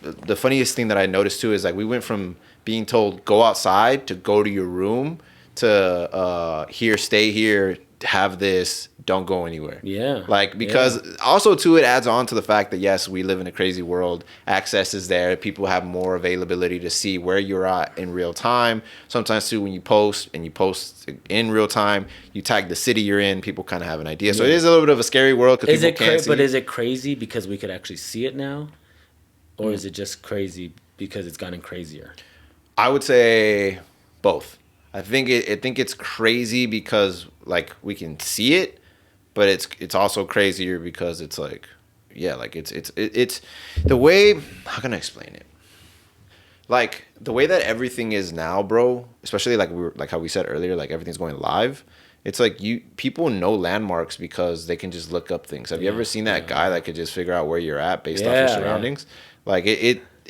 the funniest thing that I noticed too is like we went from being told go outside to go to your room to here, stay here, have this, don't go anywhere. Yeah. Like, because also too, it adds on to the fact that yes, we live in a crazy world. Access is there. People have more availability to see where you're at in real time. Sometimes too, when you post in real time, you tag the city you're in, people kind of have an idea. So it is a little bit of a scary world because people can't see. But is it crazy because we could actually see it now? Or is it just crazy because it's gotten crazier? I would say both. I think it's crazy because like we can see it, but it's also crazier because it's like, yeah, like it's the way, how can I explain it? Like the way that everything is now, bro, especially like how we said earlier, like everything's going live. It's like people know landmarks because they can just look up things. Have you ever seen that guy that could just figure out where you're at based off your surroundings? Like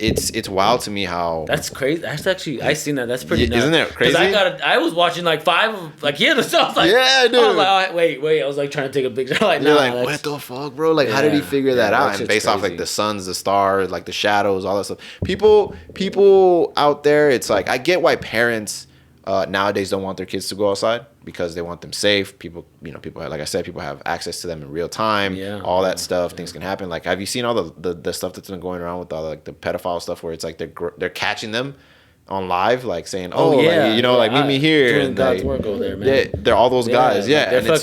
it's wild to me how that's crazy. That's actually I seen that. That's pretty nuts. Isn't it crazy? Because I was watching like 5 of like the stuff. Like, yeah, dude. I was like, oh, wait. I was like trying to take a picture. Like, you're like, what the fuck, bro? Like, how did he figure that out? And based off like the suns, the stars, like the shadows, all that stuff. People out there, it's like I get why parents nowadays don't want their kids to go outside because they want them safe. People like I said, people have access to them in real time. Yeah, all that stuff. Things can happen. Like, have you seen all the stuff that's been going around with all like the pedophile stuff where it's like they're catching them on live, like saying, like meet me here. Doing God's work over there, man. They're all those guys. Yeah, they're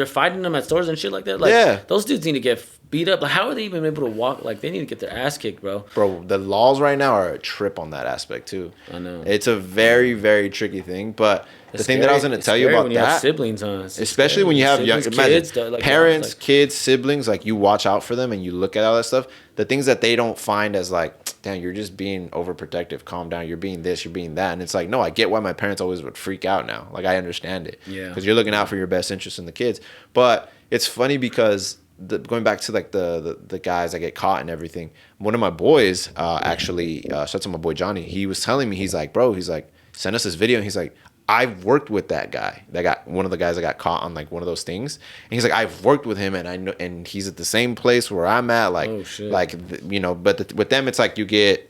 fighting them at stores and shit like that. Like, those dudes need to get beat up. Like, how are they even able to walk? Like, they need to get their ass kicked, bro. Bro, the laws right now are a trip on that aspect too. I know. It's a very, very tricky thing. But the thing that I was going to tell you about when that, you have siblings, especially when you have young kids, parents, kids, siblings, like you watch out for them and you look at all that stuff. The things that they don't find as like, damn, you're just being overprotective. Calm down. You're being this. You're being that. And it's like, no, I get why my parents always would freak out now. Like, I understand it. Yeah. Because you're looking out for your best interest in the kids. But it's funny because going back to like the guys that get caught and everything, one of my boys actually shout out to my boy Johnny, he was telling me, he's like, bro, he's like, send us this video, and he's like, I've worked with that guy that got one of the guys that got caught on like one of those things, and he's like, I've worked with him, and I know, and he's at the same place where I'm at, like but with them it's like you get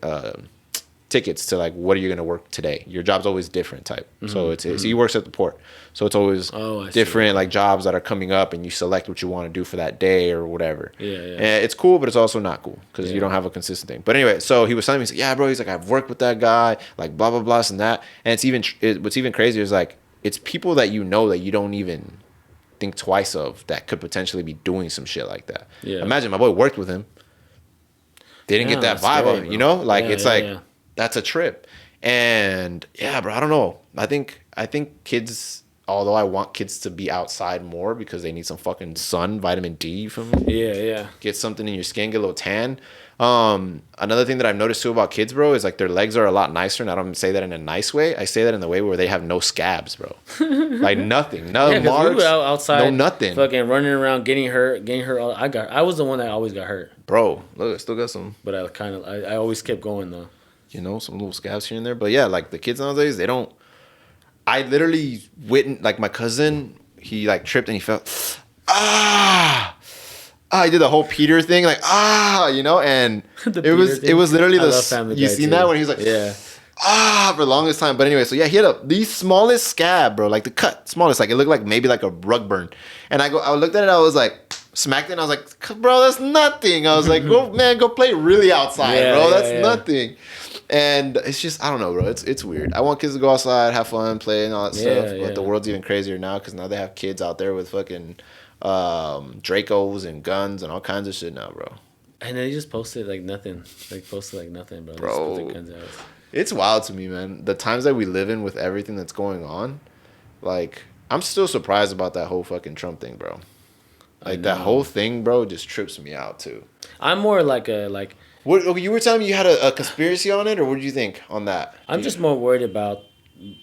tickets to like, what are you going to work today? Your job's always different type. So so he works at the port. So it's always different like jobs that are coming up, and you select what you want to do for that day or whatever. Yeah. And it's cool, but it's also not cool because you don't have a consistent thing. But anyway, so he was telling me, he's like, yeah, bro, he's like, I've worked with that guy, like blah, blah, blah, and that. And it's even, what's even crazier is like, it's people that you know that you don't even think twice of that could potentially be doing some shit like that. Yeah. Imagine my boy worked with him. They didn't get that vibe of him, you know? Like, it's like, that's a trip. And yeah, bro, I don't know. I think kids, although I want kids to be outside more because they need some fucking sun, vitamin D, you feel me? Yeah. Get something in your skin, get a little tan. Another thing that I've noticed too about kids, bro, is like their legs are a lot nicer, and I don't say that in a nice way. I say that in the way where they have no scabs, bro. Like nothing. No marks. We were outside, no nothing. Fucking running around, getting hurt. I was the one that always got hurt. Bro, look, I still got some. But I always kept going though. You know, some little scabs here and there. But yeah, like the kids nowadays, they don't. I literally witnessed, like my cousin, he like tripped and he felt, he did the whole Peter thing, like, you know, and it was literally you seen that when he was like, for the longest time. But anyway, so yeah, he had the smallest scab, bro, like the smallest, like it looked like maybe like a rug burn. And I looked at it, I was like, smacked it, and I was like, bro, that's nothing. I was like, go play really outside, bro, that's nothing. And it's just, I don't know, bro. It's weird. I want kids to go outside, have fun, play, and all that stuff. But the world's even crazier now because now they have kids out there with fucking Dracos and guns and all kinds of shit now, bro. And they just posted like nothing. Bro. Bro, it's wild to me, man. The times that we live in with everything that's going on, like, I'm still surprised about that whole fucking Trump thing, bro. Like that whole thing, bro, just trips me out too. I'm more like What you were telling me you had a conspiracy on it, or what did you think on that? I'm just more worried about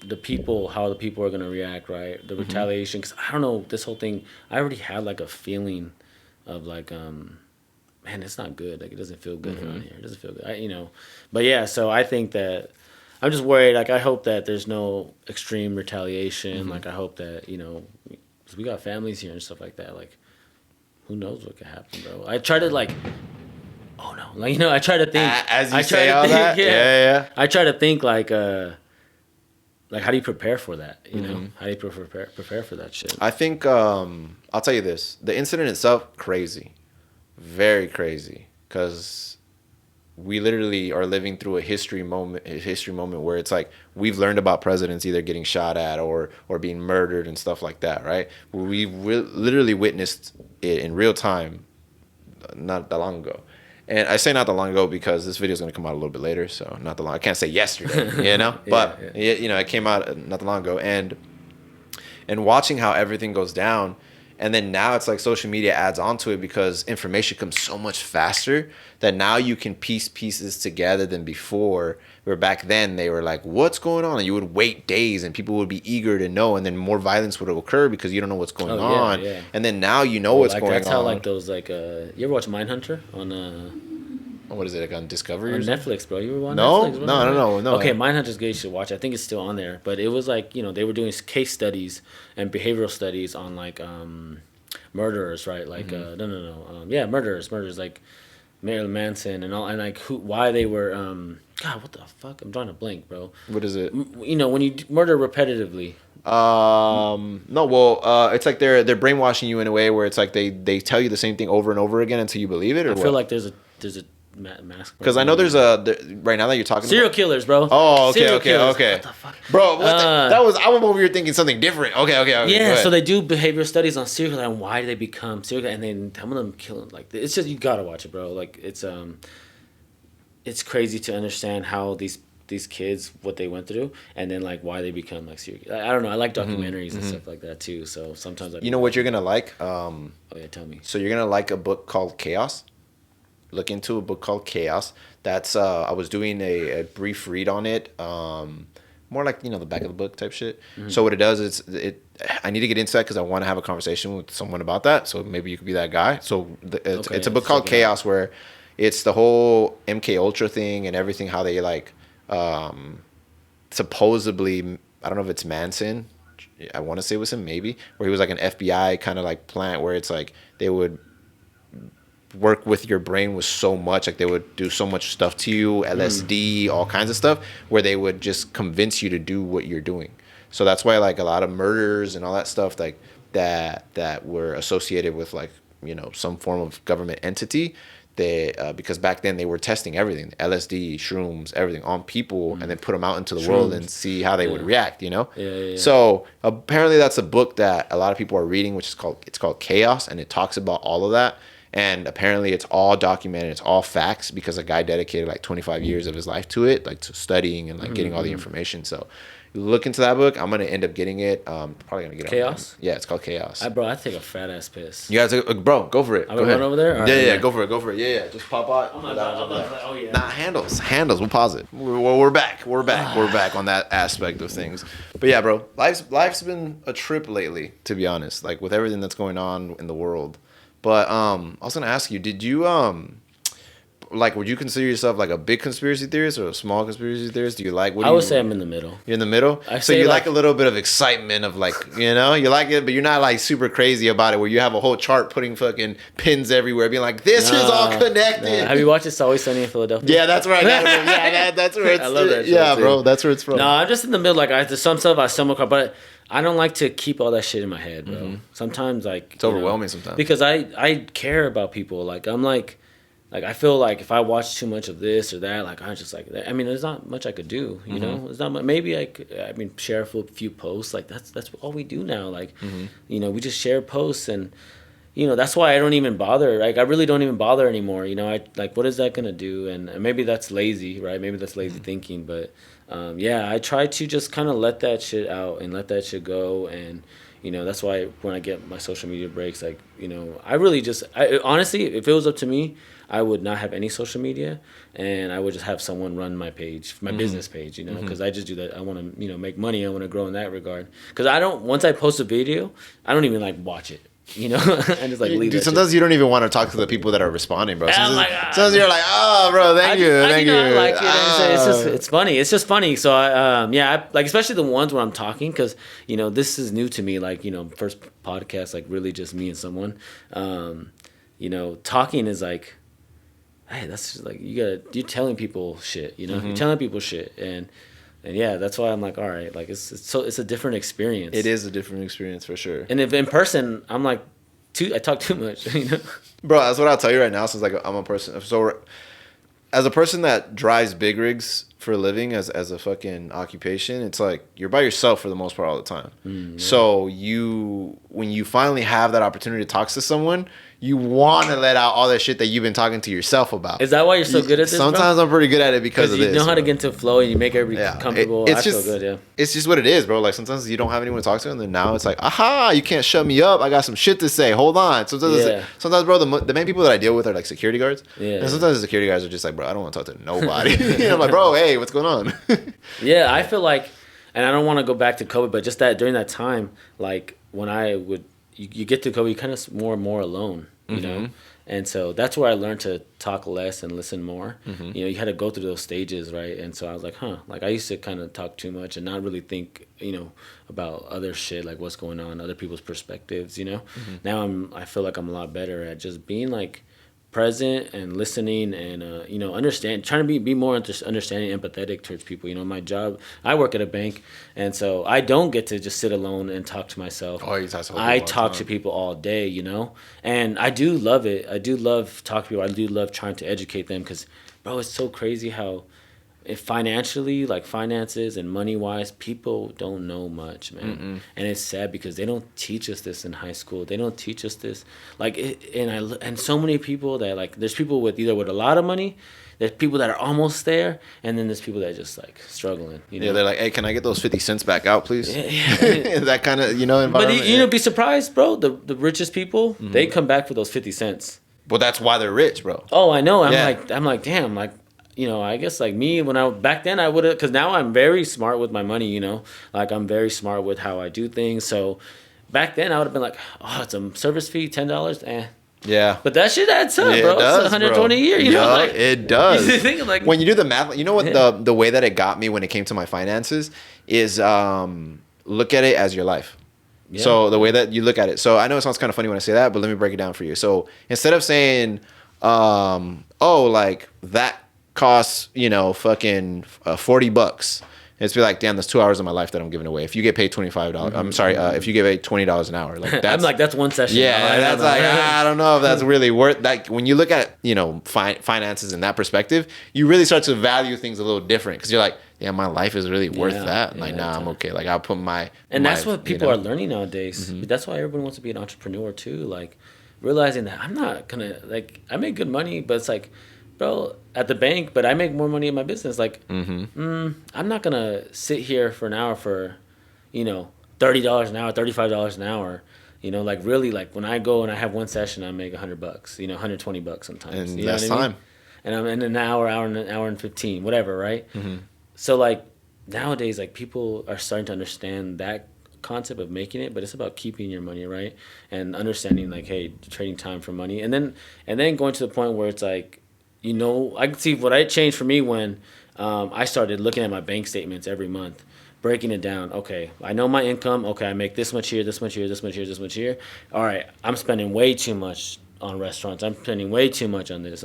the people, how the people are gonna react, right? The retaliation, because I don't know, this whole thing. I already had like a feeling of like, man, it's not good. Like it doesn't feel good around here. It doesn't feel good, But yeah, so I think that I'm just worried. Like I hope that there's no extreme retaliation. Like I hope that 'cause we got families here and stuff like that. Like who knows what could happen, bro? I try to like. Oh no! Like I try to think as you say all that. Yeah. I try to think like how do you prepare for that? You know, how do you prepare for that shit? I think I'll tell you this: the incident itself, crazy, very crazy, because we literally are living through a history moment where it's like we've learned about presidents either getting shot at or being murdered and stuff like that, right? We literally witnessed it in real time, not that long ago. And I say not that long ago because this video is going to come out a little bit later, so not that long. I can't say yesterday, but it came out not that long ago, and watching how everything goes down, and then now it's like social media adds onto it because information comes so much faster that now you can piece pieces together than before. Where back then they were like, "What's going on?" And you would wait days, and people would be eager to know, and then more violence would occur because you don't know what's going on. Yeah. And then now you know what's going on. That's how like those you ever watch Mindhunter on what is it, like on Discovery on or Netflix, bro? You were on Netflix? No. Okay, Mindhunter's good. You should watch it. I think it's still on there, but it was like they were doing case studies and behavioral studies on like murderers, right? Like murderers like Marilyn Manson and all, and like why they were God, what the fuck? I'm drawing a blank, bro. What is it? When you murder repetitively. It's like they're brainwashing you in a way where it's like they tell you the same thing over and over again until you believe it. Or I feel like there's a mask. Because I know there's right now that you're talking serial killers, bro. Oh, okay. What the fuck, bro? I'm over here thinking something different. Okay. Yeah, so they do behavioral studies on serial killers and why do they become serial killers, and then some of them kill them. Like it's just you gotta watch it, bro. Like it's crazy to understand how these kids what they went through and then like why they become like serial killers. I don't know. I like documentaries and stuff like that too. So sometimes what you're gonna like. Oh yeah, tell me. So you're gonna like a book called Chaos. Look into a book called Chaos. That's I was doing a brief read on it. More like the back of the book type shit. So what it does is I need to get into that because I want to have a conversation with someone about that. So maybe you could be that guy. So it's a book called Chaos where it's the whole MK Ultra thing and everything. How they like supposedly, I don't know if it's Manson. I want to say it was him maybe, where he was like an FBI kind of like plant where it's like they would work with your brain with so much, like they would do so much stuff to you, LSD, all kinds of stuff, where they would just convince you to do what you're doing. So that's why like a lot of murders and all that stuff like that were associated with like some form of government entity. They because back then they were testing everything, LSD, shrooms, everything on people, and then put them out into the world and see how they would react. Yeah. So apparently that's a book that a lot of people are reading, which is called Chaos, and it talks about all of that. And apparently it's all documented, it's all facts because a guy dedicated like 25 years of his life to it, like to studying and like getting all the information. So look into that book. I'm gonna end up getting it. Probably gonna get it. Chaos? Yeah, it's called Chaos. Bro, I take a fat ass piss. You guys, bro, go for it. I'm gonna run over there? Yeah, go for it. Yeah. Just pop out. Oh yeah. Nah, handles. We'll pause it. We're back. We're back on that aspect of things. But yeah, bro, life's been a trip lately, to be honest. Like with everything that's going on in the world. But I was gonna ask you, did you would you consider yourself like a big conspiracy theorist or a small conspiracy theorist? Do you like? I would say I'm in the middle. You're in the middle. So you like a little bit of excitement of like you like it, but you're not like super crazy about it. Where you have a whole chart putting fucking pins everywhere, being like, this is all connected. Have you watched It's Always Sunny in Philadelphia? Yeah, that's right. That's where it's. I love that. Yeah, bro, that's where it's from. No, I'm just in the middle. Like there's some stuff I stumble across, but I don't like to keep all that shit in my head, bro. Sometimes like it's overwhelming sometimes because I care about people. Like I'm like I feel like if I watch too much of this or that, like I just like I mean, there's not much I could do. You know, there's not much. Maybe share a few posts. Like that's all we do now. Like we just share posts and. That's why I don't even bother. Like, I really don't even bother anymore. I like, what is that gonna do? And maybe that's lazy, right? Maybe that's lazy thinking. But I try to just kind of let that shit out and let that shit go. And You know, that's why when I get my social media breaks, like, you know, honestly, if it was up to me, I would not have any social media, and I would just have someone run my page, my business page, you know, because I just do that. I want to, you know, make money. I want to grow in that regard. Because once I post a video, I don't even like watch it. You know, and just like leave. Dude, sometimes you don't even want to talk to the people that are responding, bro. Sometimes you're like, oh, bro, thank you. I like it. It's funny. It's just funny. So like especially the ones where I'm talking, because you know this is new to me. Like, you know, first podcast, like really just me and someone. You know, talking is like, hey, that's just like you're telling people shit. You know, you're telling people shit, and yeah, that's why I'm like, all right, like it's a different experience. It is a different experience for sure. And if in person, I'm like, I talk too much, you know. Bro, that's what I'll tell you right now. Since like I'm a person, so as a person that drives big rigs for a living as a fucking occupation, it's like you're by yourself for the most part all the time. Yeah. So when you finally have that opportunity to talk to someone, you want to let out all that shit that you've been talking to yourself about. Is that why you're so good at this? Sometimes, bro? I'm pretty good at it because of this. You know how to get into a flow and you make everybody comfortable. It's just so good, yeah. It's just what it is, bro. Like sometimes you don't have anyone to talk to, and then now it's like, aha, you can't shut me up. I got some shit to say. Hold on. Sometimes, bro, the main people that I deal with are like security guards. Yeah. And sometimes the security guards are just like, bro, I don't want to talk to nobody. And I'm like, bro, hey, what's going on? Yeah, I feel like, and I don't want to go back to COVID, but just that during that time, like when you get to COVID, you kind of more and more alone, you know? And so that's where I learned to talk less and listen more. You know, you had to go through those stages, right? And so I was like, like I used to kind of talk too much and not really think, you know, about other shit, like what's going on, other people's perspectives, you know? Now I feel like I'm a lot better at just being like present and listening and, you know, trying to be more understanding, empathetic towards people. You know, my job, I work at a bank, and so I don't get to just sit alone and talk to myself. Oh, you talk to people I talk to people all day, you know, and I do love it. I do love talking to people. I do love trying to educate them because, bro, it's so crazy how financially, like finances and money-wise, people don't know much, man. And it's sad because they don't teach us this in high school. They don't teach us this. Like, and so many people that, like, there's people with a lot of money, there's people that are almost there, and then there's people that are just, like, struggling, you know? Yeah, they're like, hey, can I get those 50 cents back out, please? Yeah. That kind of, you know, environment. But, you know, be surprised, bro. The richest people, they come back for those 50 cents. Well, that's why they're rich, bro. Oh, I know. I'm like, damn, like, you know, I guess like me, back then I would have, because now I'm very smart with my money, you know, like I'm very smart with how I do things. So back then I would have been like, oh, it's a service fee, $10, Yeah. But that shit adds up, bro. It's 120 a year, you know? Like, it does. Like, when you do the math, you know what the way that it got me when it came to my finances is look at it as your life. Yeah. So the way that you look at it. So I know it sounds kind of funny when I say that, but let me break it down for you. So instead of saying, like that costs, you know, fucking $40, it's be like, damn, that's 2 hours of my life that I'm giving away. If you get paid $25, I'm sorry, if you get paid $20 an hour, like that's, I'm like, that's one session. Yeah, that's like, I don't know if that's really worth. Like when you look at, you know, finances in that perspective, you really start to value things a little different because you're like, yeah, my life is really worth that. Like, nah, I'm okay. Like I'll put that's what people are learning nowadays. That's why everyone wants to be an entrepreneur too. Like realizing that I'm not gonna, like, I make good money, but it's like, bro, at the bank, but I make more money in my business. Like, I'm not going to sit here for an hour for, you know, $30 an hour, $35 an hour. You know, like really, like when I go and I have one session, I make $100, you know, $120 sometimes. And you that's know what I mean? time. And I'm in an hour and 15, whatever, right? So like nowadays, like people are starting to understand that concept of making it, but it's about keeping your money, right? And understanding like, hey, trading time for money. And then going to the point where it's like, you know, I can see what I changed for me when I started looking at my bank statements every month, breaking it down. Okay, I know my income. Okay, I make this much here, this much here, this much here, this much here. All right, I'm spending way too much on restaurants. I'm spending way too much on this.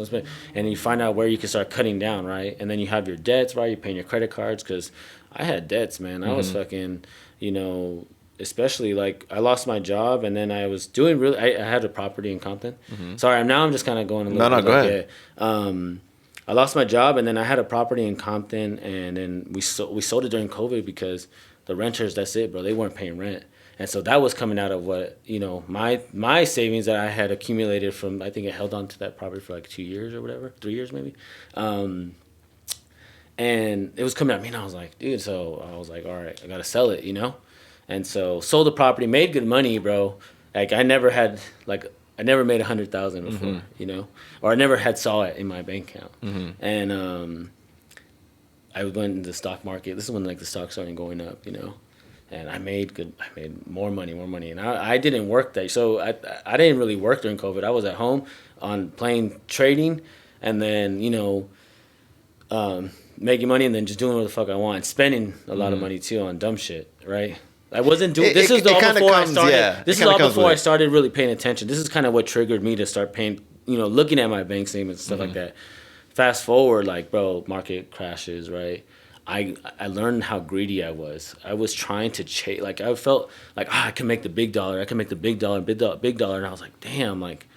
And you find out where you can start cutting down, right? And then you have your debts, right? You're paying your credit cards because I had debts, man. I was fucking, you know, especially like I lost my job and then I was doing really, I had a property in Compton. Sorry, I'm just kind of going a little bit. Go ahead. I lost my job and then I had a property in Compton and then we sold it during COVID because the renters, that's it, bro. They weren't paying rent. And so that was coming out of what, you know, my savings that I had accumulated from, I think I held on to that property for like 2 years or whatever, 3 years maybe. And it was coming at me and I was like, dude, so I was like, all right, I got to sell it, you know? And so sold the property, made good money, bro. Like I never made 100,000 before, you know, or I never had saw it in my bank account. And I went into the stock market. This is when like the stock started going up, you know, and I made more money, and I didn't work that, so I didn't really work during COVID. I was at home on playing trading, and then, you know, making money, and then just doing what the fuck I want, and spending a lot of money too on dumb shit, right? I wasn't doing. This is all before I started. Yeah, this is all before I started really paying attention. This is kind of what triggered me to start paying. You know, looking at my bank statements and stuff like that. Fast forward, like, bro, market crashes, right? I learned how greedy I was. I was trying to chase. Like I felt like I can make the big dollar. I can make the big dollar, and I was like, damn, like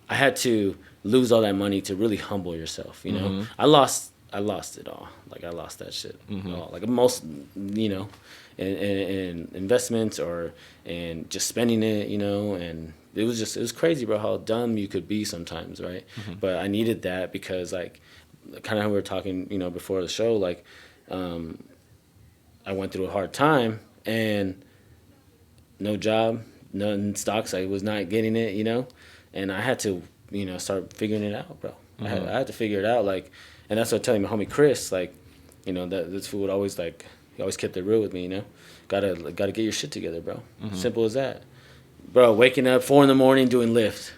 I had to lose all that money to really humble yourself. You know, I lost it all. Like I lost that shit. All. Like most, you know. In investments or in just spending it, you know, and it was crazy, bro, how dumb you could be sometimes, right? But I needed that because, like, kind of how we were talking, you know, before the show, like, I went through a hard time and no job, none stocks. I was not getting it, you know, and I had to, you know, start figuring it out, bro. I had to figure it out, like, and that's what I tell my homie Chris, like, you know, that this fool would always like. He always kept it real with me, you know. Gotta get your shit together, bro. Simple as that, bro. Waking up 4 a.m. doing Lyft,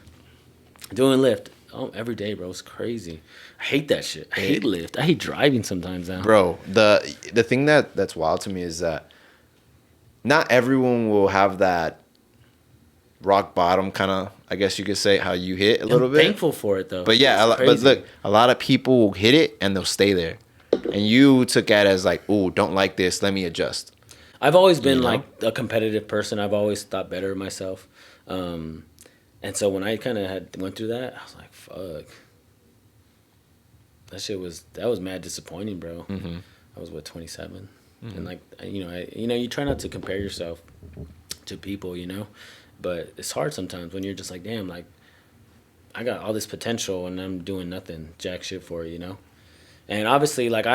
every day, bro. It's crazy. I hate that shit. I hate Lyft. I hate driving sometimes now, bro. The thing that's wild to me is that not everyone will have that rock bottom kind of, I guess you could say, how you hit a little bit. Thankful for it though. But yeah, but look, a lot of people will hit it and they'll stay there. And you took that as like, ooh, don't like this, let me adjust. I've always been like a competitive person. I've always thought better of myself. And so when I kind of went through that, I was like, fuck. That was mad disappointing, bro. I was 27. And like, you know, you try not to compare yourself to people, you know, but it's hard sometimes when you're just like, damn, like I got all this potential and I'm doing nothing, jack shit for it, you know? And obviously, like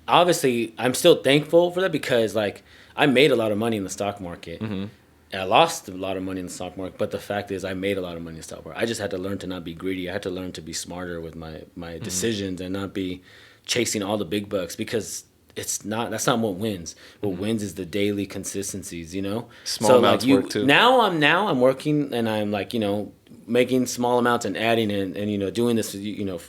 I'm still thankful for that because like I made a lot of money in the stock market. And I lost a lot of money in the stock market, but the fact is I made a lot of money in the stock market. I just had to learn to not be greedy. I had to learn to be smarter with my decisions and not be chasing all the big bucks because that's not what wins. What wins is the daily consistencies, you know? Small amounts work too. Now I'm working and I'm like, you know, making small amounts and adding and you know, doing this, you know,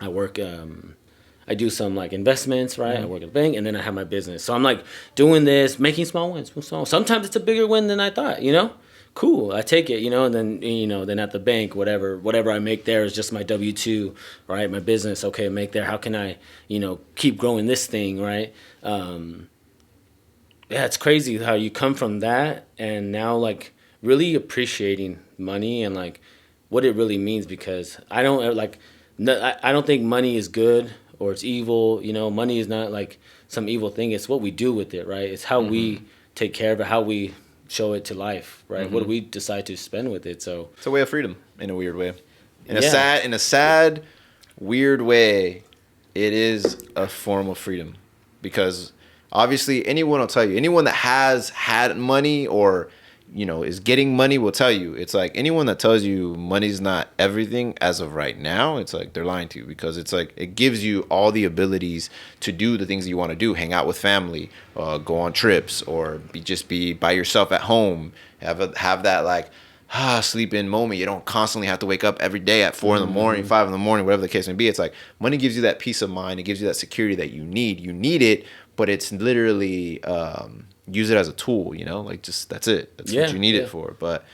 I work, I do some like investments, right? I work at a bank and then I have my business. So I'm like doing this, making small wins. Sometimes it's a bigger win than I thought, you know? Cool, I take it, you know, and then, you know, then at the bank, whatever I make there is just my W-2, right? My business, okay, I make there. How can I, you know, keep growing this thing, right? Yeah, it's crazy how you come from that and now like really appreciating money and like what it really means because I don't think money is good or it's evil. You know, money is not like some evil thing. It's what we do with it, right? It's how we take care of it, how we show it to life, right? What do we decide to spend with it? So it's a way of freedom in a weird way. In a sad, weird way, it is a form of freedom because obviously anyone will tell you, anyone that has had money or you know, is getting money will tell you. It's like anyone that tells you money's not everything as of right now, it's like they're lying to you because it's like it gives you all the abilities to do the things that you want to do, hang out with family, go on trips, or just be by yourself at home, have that like sleep in moment. You don't constantly have to wake up every day at 4 a.m, 5 a.m, whatever the case may be. It's like money gives you that peace of mind. It gives you that security that you need. You need it, but it's literally use it as a tool, you know, like just that's it. That's what you need it for. But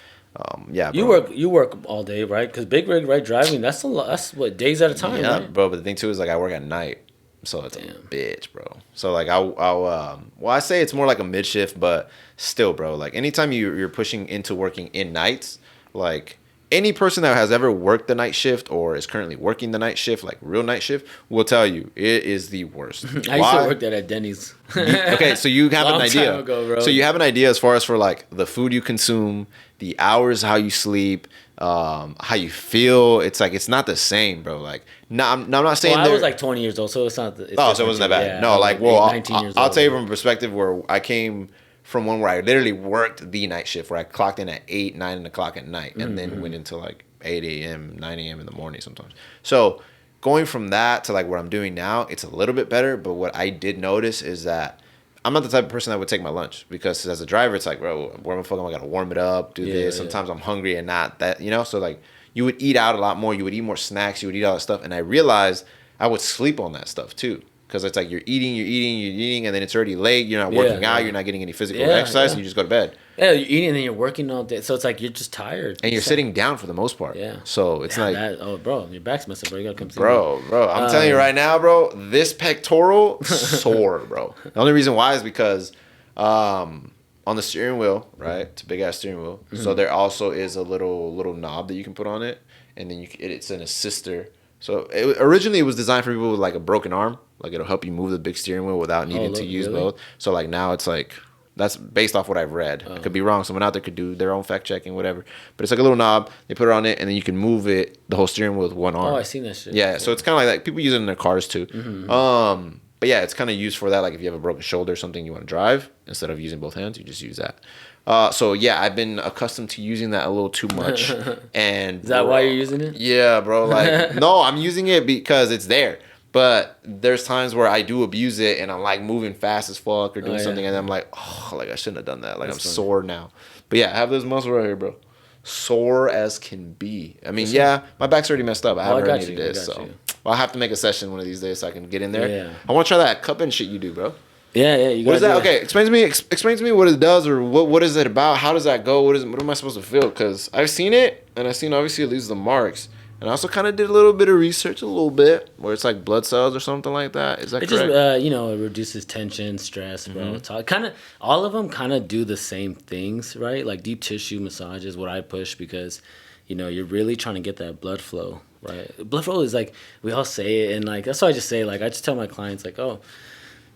yeah, bro. You work all day, right? Because big rig, right, driving, that's a lot. That's what, days at a time, right? Bro. But the thing too is like I work at night, so it's a bitch, bro. So like I say it's more like a mid shift, but still, bro. Like anytime you're pushing into working in nights, like any person that has ever worked the night shift or is currently working the night shift, like real night shift, will tell you it is the worst. I used to work that at Denny's. Okay, so you have an idea. Time ago, bro. So you have an idea as far as for like the food you consume, the hours, how you sleep, how you feel. It's like it's not the same, bro. Like, no, I'm not saying. Well, I was like 20 years old, so it's not. So it wasn't that bad. Yeah, no, like, well, 19 years I'll old. tell you from a perspective where I came from one where I literally worked the night shift, where I clocked in at 8, 9 o'clock at night, and then went into like 8 a.m., 9 a.m. in the morning sometimes. So going from that to like what I'm doing now, it's a little bit better. But what I did notice is that I'm not the type of person that would take my lunch, because as a driver, it's like, bro, where the fuck am I gonna warm it up, do this? Sometimes I'm hungry and not that, you know? So like you would eat out a lot more. You would eat more snacks. You would eat all that stuff. And I realized I would sleep on that stuff too. Because it's like you're eating, and then it's already late. You're not working out. You're not getting any physical exercise, and you just go to bed. Yeah, you're eating and then you're working all day. So it's like you're just tired. And you're sitting down for the most part. Yeah. So it's like... bro, your back's messing, bro. You got to come see me. Bro, I'm telling you right now, bro, this pectoral, sore, bro. The only reason why is because on the steering wheel, right? It's a big-ass steering wheel. Mm-hmm. So there also is a little knob that you can put on it, and then it's an assister. So originally it was designed for people with like a broken arm. Like it'll help you move the big steering wheel without needing to use both. So like now it's like, that's based off what I've read. I could be wrong. Someone out there could do their own fact checking, whatever. But it's like a little knob. They put it on it, and then you can move it, the whole steering wheel with one arm. Oh, I seen that shit. Yeah, so it's kind of like that. People use it in their cars too. Mm-hmm. But yeah, it's kind of used for that. Like if you have a broken shoulder or something you want to drive, instead of using both hands, you just use that. So yeah, I've been accustomed to using that a little too much. And is that why you're using it? Yeah, bro. Like no, I'm using it because it's there. But there's times where I do abuse it, and I'm like moving fast as fuck or doing something, and I'm like, oh, like I shouldn't have done that. Like I'm sore now. But yeah, I have this muscle right here, bro. Sore as can be. I mean, yeah, my back's already messed up. I have herniated disc, so I'll have to make a session one of these days so I can get in there. Yeah. I want to try that cup and shit you do, bro. Yeah. You what is that? Okay, explain to me what it does, or what is it about? How does that go? What am I supposed to feel? Because I've seen it, and I've seen obviously it leaves the marks. And I also kind of did a little bit of research, where it's like blood cells or something like that. Is that correct? Just, it reduces tension, stress, bro. Kind of, all of them kind of do the same things, right? Like deep tissue massage is what I push because, you're really trying to get that blood flow, right? Blood flow is like, we all say it, and like, that's why I just say, like, I just tell my clients, like, oh,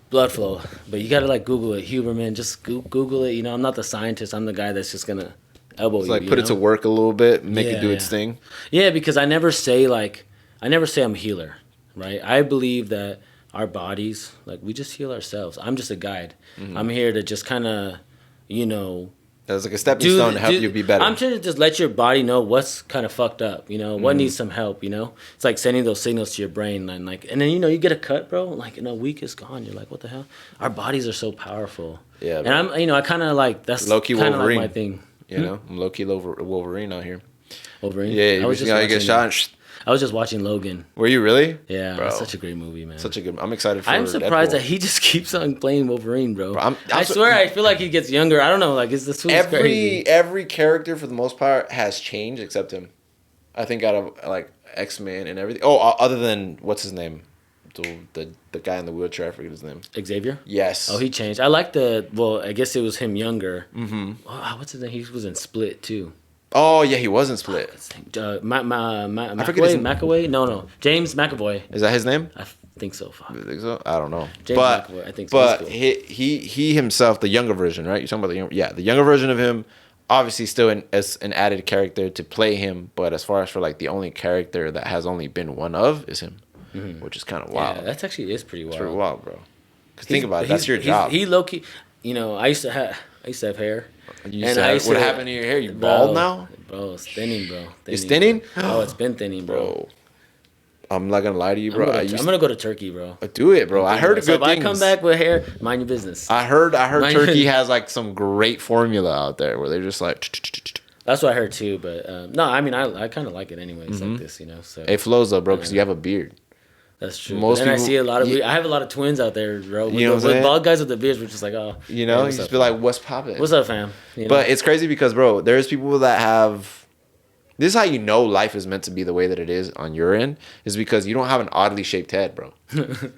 blood flow. But you got to, like, Google it. Huberman, just Google it. I'm not the scientist. I'm the guy that's just going to elbow it's like put it to work a little bit, make it do its thing. Yeah, because I never say I'm a healer, right? I believe that our bodies, like, we just heal ourselves. I'm just a guide. Mm-hmm. I'm here to just kind of, that's like a stepping stone to help you be better. I'm trying to just let your body know what's kind of fucked up, what needs some help, It's like sending those signals to your brain, and then you get a cut, bro. Like in a week, it's gone. You're like, what the hell? Our bodies are so powerful. Yeah, and I'm, I kind of like that's low-key kind of Wolverine. like my thing. I'm low-key Wolverine out here. Wolverine? Yeah, you get shot. I was just watching Logan. Were you really? Yeah, bro. It's such a great movie, man. I'm excited for I'm surprised Deadpool. that he just keeps on playing Wolverine, bro. I swear, I feel like he gets younger. I don't know, like, is this crazy? Every character, for the most part, has changed except him. I think out of, like, X-Men and everything. Oh, other than, what's his name? The guy in the wheelchair, I forget his name. Xavier? Yes. Oh, he changed. I like I guess it was him younger. Mm-hmm. Oh, what's his name? He was in Split, too. Oh, yeah, he was in Split. I forget his name. McAvoy? No. James McAvoy. Is that his name? I think so. You think so? I don't know. James McAvoy, I think so. But he himself, the younger version, right? You're talking about the younger version of him, obviously still as an added character to play him, but as far as for like the only character that has only been one of is him, which is kind of wild. Yeah, that's actually is pretty wild. It's pretty wild, bro. Because think about it, that's your job. He low-key, I used to have hair. What happened to your hair? You bald now? Bro, it's thinning, bro. It's thinning? Oh, it's been thinning, bro. I'm not going to lie to you, bro. I'm going to go to Turkey, bro. Do it, bro. I heard good things. If I come back with hair, mind your business. I heard Turkey has like some great formula out there where they're just like... That's what I heard too, but no, I mean, I kind of like it anyways, like this, So it flows though, bro, because you have a beard. That's true. I see a lot of. I have a lot of twins out there, bro. With bald guys with the beards, we're just like, oh. You just be like, what's poppin'? What's up, fam? But it's crazy because, bro, there's people that have. This is how you know life is meant to be the way that it is on your end, is because you don't have an oddly shaped head, bro.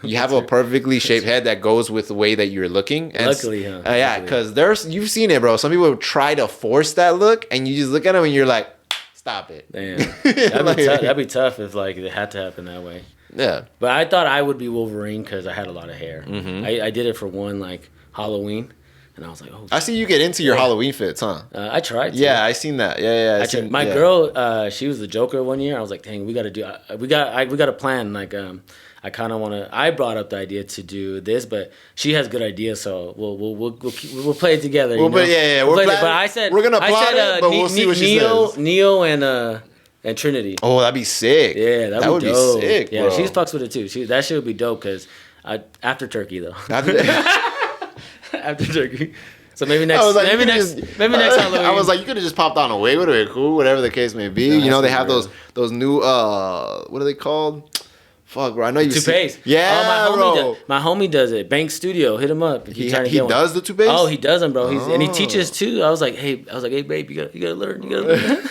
You have a perfectly shaped head that goes with the way that you're looking. And luckily, huh? Yeah, because you've seen it, bro. Some people try to force that look, and you just look at them and you're like, it's Stop it. Damn. That'd be tough if like it had to happen that way. Yeah. But I thought I would be Wolverine because I had a lot of hair. Mm-hmm. I did it for one like Halloween, and I was like, oh. I see you get into your Halloween fits, huh? I tried to. Yeah, I seen that. Yeah. My girl, she was the Joker one year. I was like, dang, we got to plan. Like, I kind of want to. I brought up the idea to do this, but she has good ideas, so we'll play it together. We're planning, but I said we're gonna plot it, but we'll see what she says. Neo and Trinity. Oh, that'd be sick. Yeah, that would be sick. Yeah, bro. she fucks with it too. That shit would be dope because after turkey though. After turkey. So maybe next Halloween. I was like, you could have just popped on a wig, would have been cool, whatever the case may be. No, they have those new what are they called? Fuck, bro. I know you toupees. Yeah, my homie does it. Bank Studio, hit him up. If he does the toupees. Oh, he does them, bro. And he teaches too. I was like, hey, babe, you gotta learn. You gotta learn.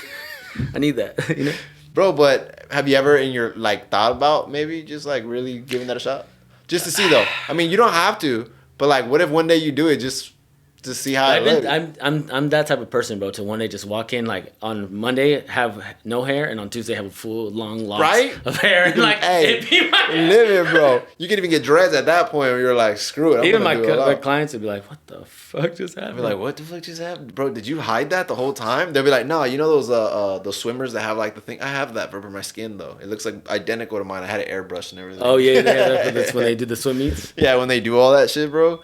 I need that, you know. Bro, but have you ever in your like thought about maybe just like really giving that a shot, just to see though? I mean, you don't have to, but like, what if one day you do it just to see how it looks? I'm that type of person, bro. To one day just walk in like on Monday have no hair and on Tuesday have a full long locks of hair and like it'd be my live it, bro. You can even get dreads at that point where you're like, screw it. Even my clients would be like, what the fuck just happened? I'd be like, what the fuck just happened, bro? Did you hide that the whole time? They'll be like, no, you know those swimmers that have like the thing. I have that for my skin though. It looks like identical to mine. I had it airbrushed and everything. Oh yeah, that's when they do the swim meets. Yeah, when they do all that shit, bro.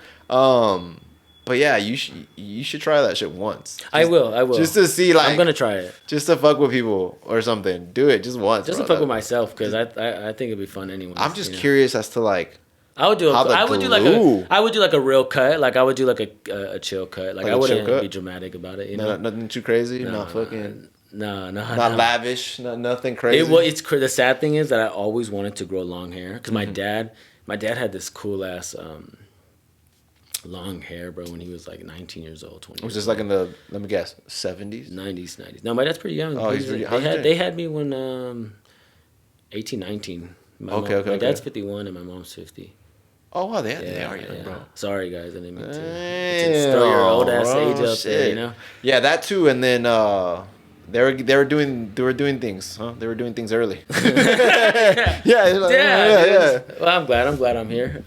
But yeah, you should try that shit once. I will. Just to see, like, I'm gonna try it. Just to fuck with people or something. Do it just once. Just to fuck with myself because I think it'd be fun anyway. I'm just curious as to like. I would do like a real cut. Like I would do like a chill cut. Like I wouldn't be dramatic about it. You know, nothing too crazy. Not fucking. No. Not lavish. Nothing crazy. The sad thing is that I always wanted to grow long hair because my dad had this cool ass. Long hair, bro, when he was like 19 years old, 20 years Was this like in the, let me guess, 70s? 90s. No, my dad's pretty young. Oh, he's pretty young. They had me when 18, 19. My dad's 51 and my mom's 50. Oh, wow, they are young, bro. Sorry, guys, I didn't mean to throw your old ass age up there, you know? Yeah, that too, and then they were doing things, huh? They were doing things early. Yeah. Well, I'm glad I'm here.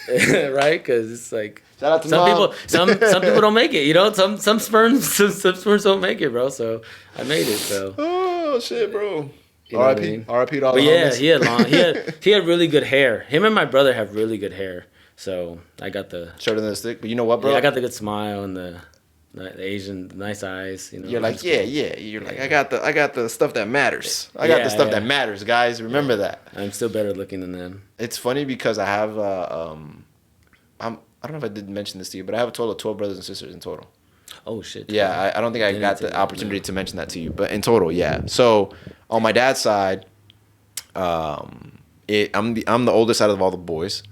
Right, because it's like shout out to some people don't make it, you know. Some sperms don't make it, bro. So I made it. So oh shit, bro. R.I.P. to all the homies. He had really good hair. Him and my brother have really good hair. So I got the shorter than the stick. But you know what, bro? Yeah, I got the good smile and the Asian nice eyes. You know, you're like You're like I got the stuff that matters. I got the stuff that matters, guys. Remember that. I'm still better looking than them. It's funny because I have I don't know if I did mention this to you, but I have a total of 12 brothers and sisters in total. Oh shit. Yeah, I don't think I got the opportunity to mention that to you, but in total, yeah. So on my dad's side, I'm the oldest out of all the boys,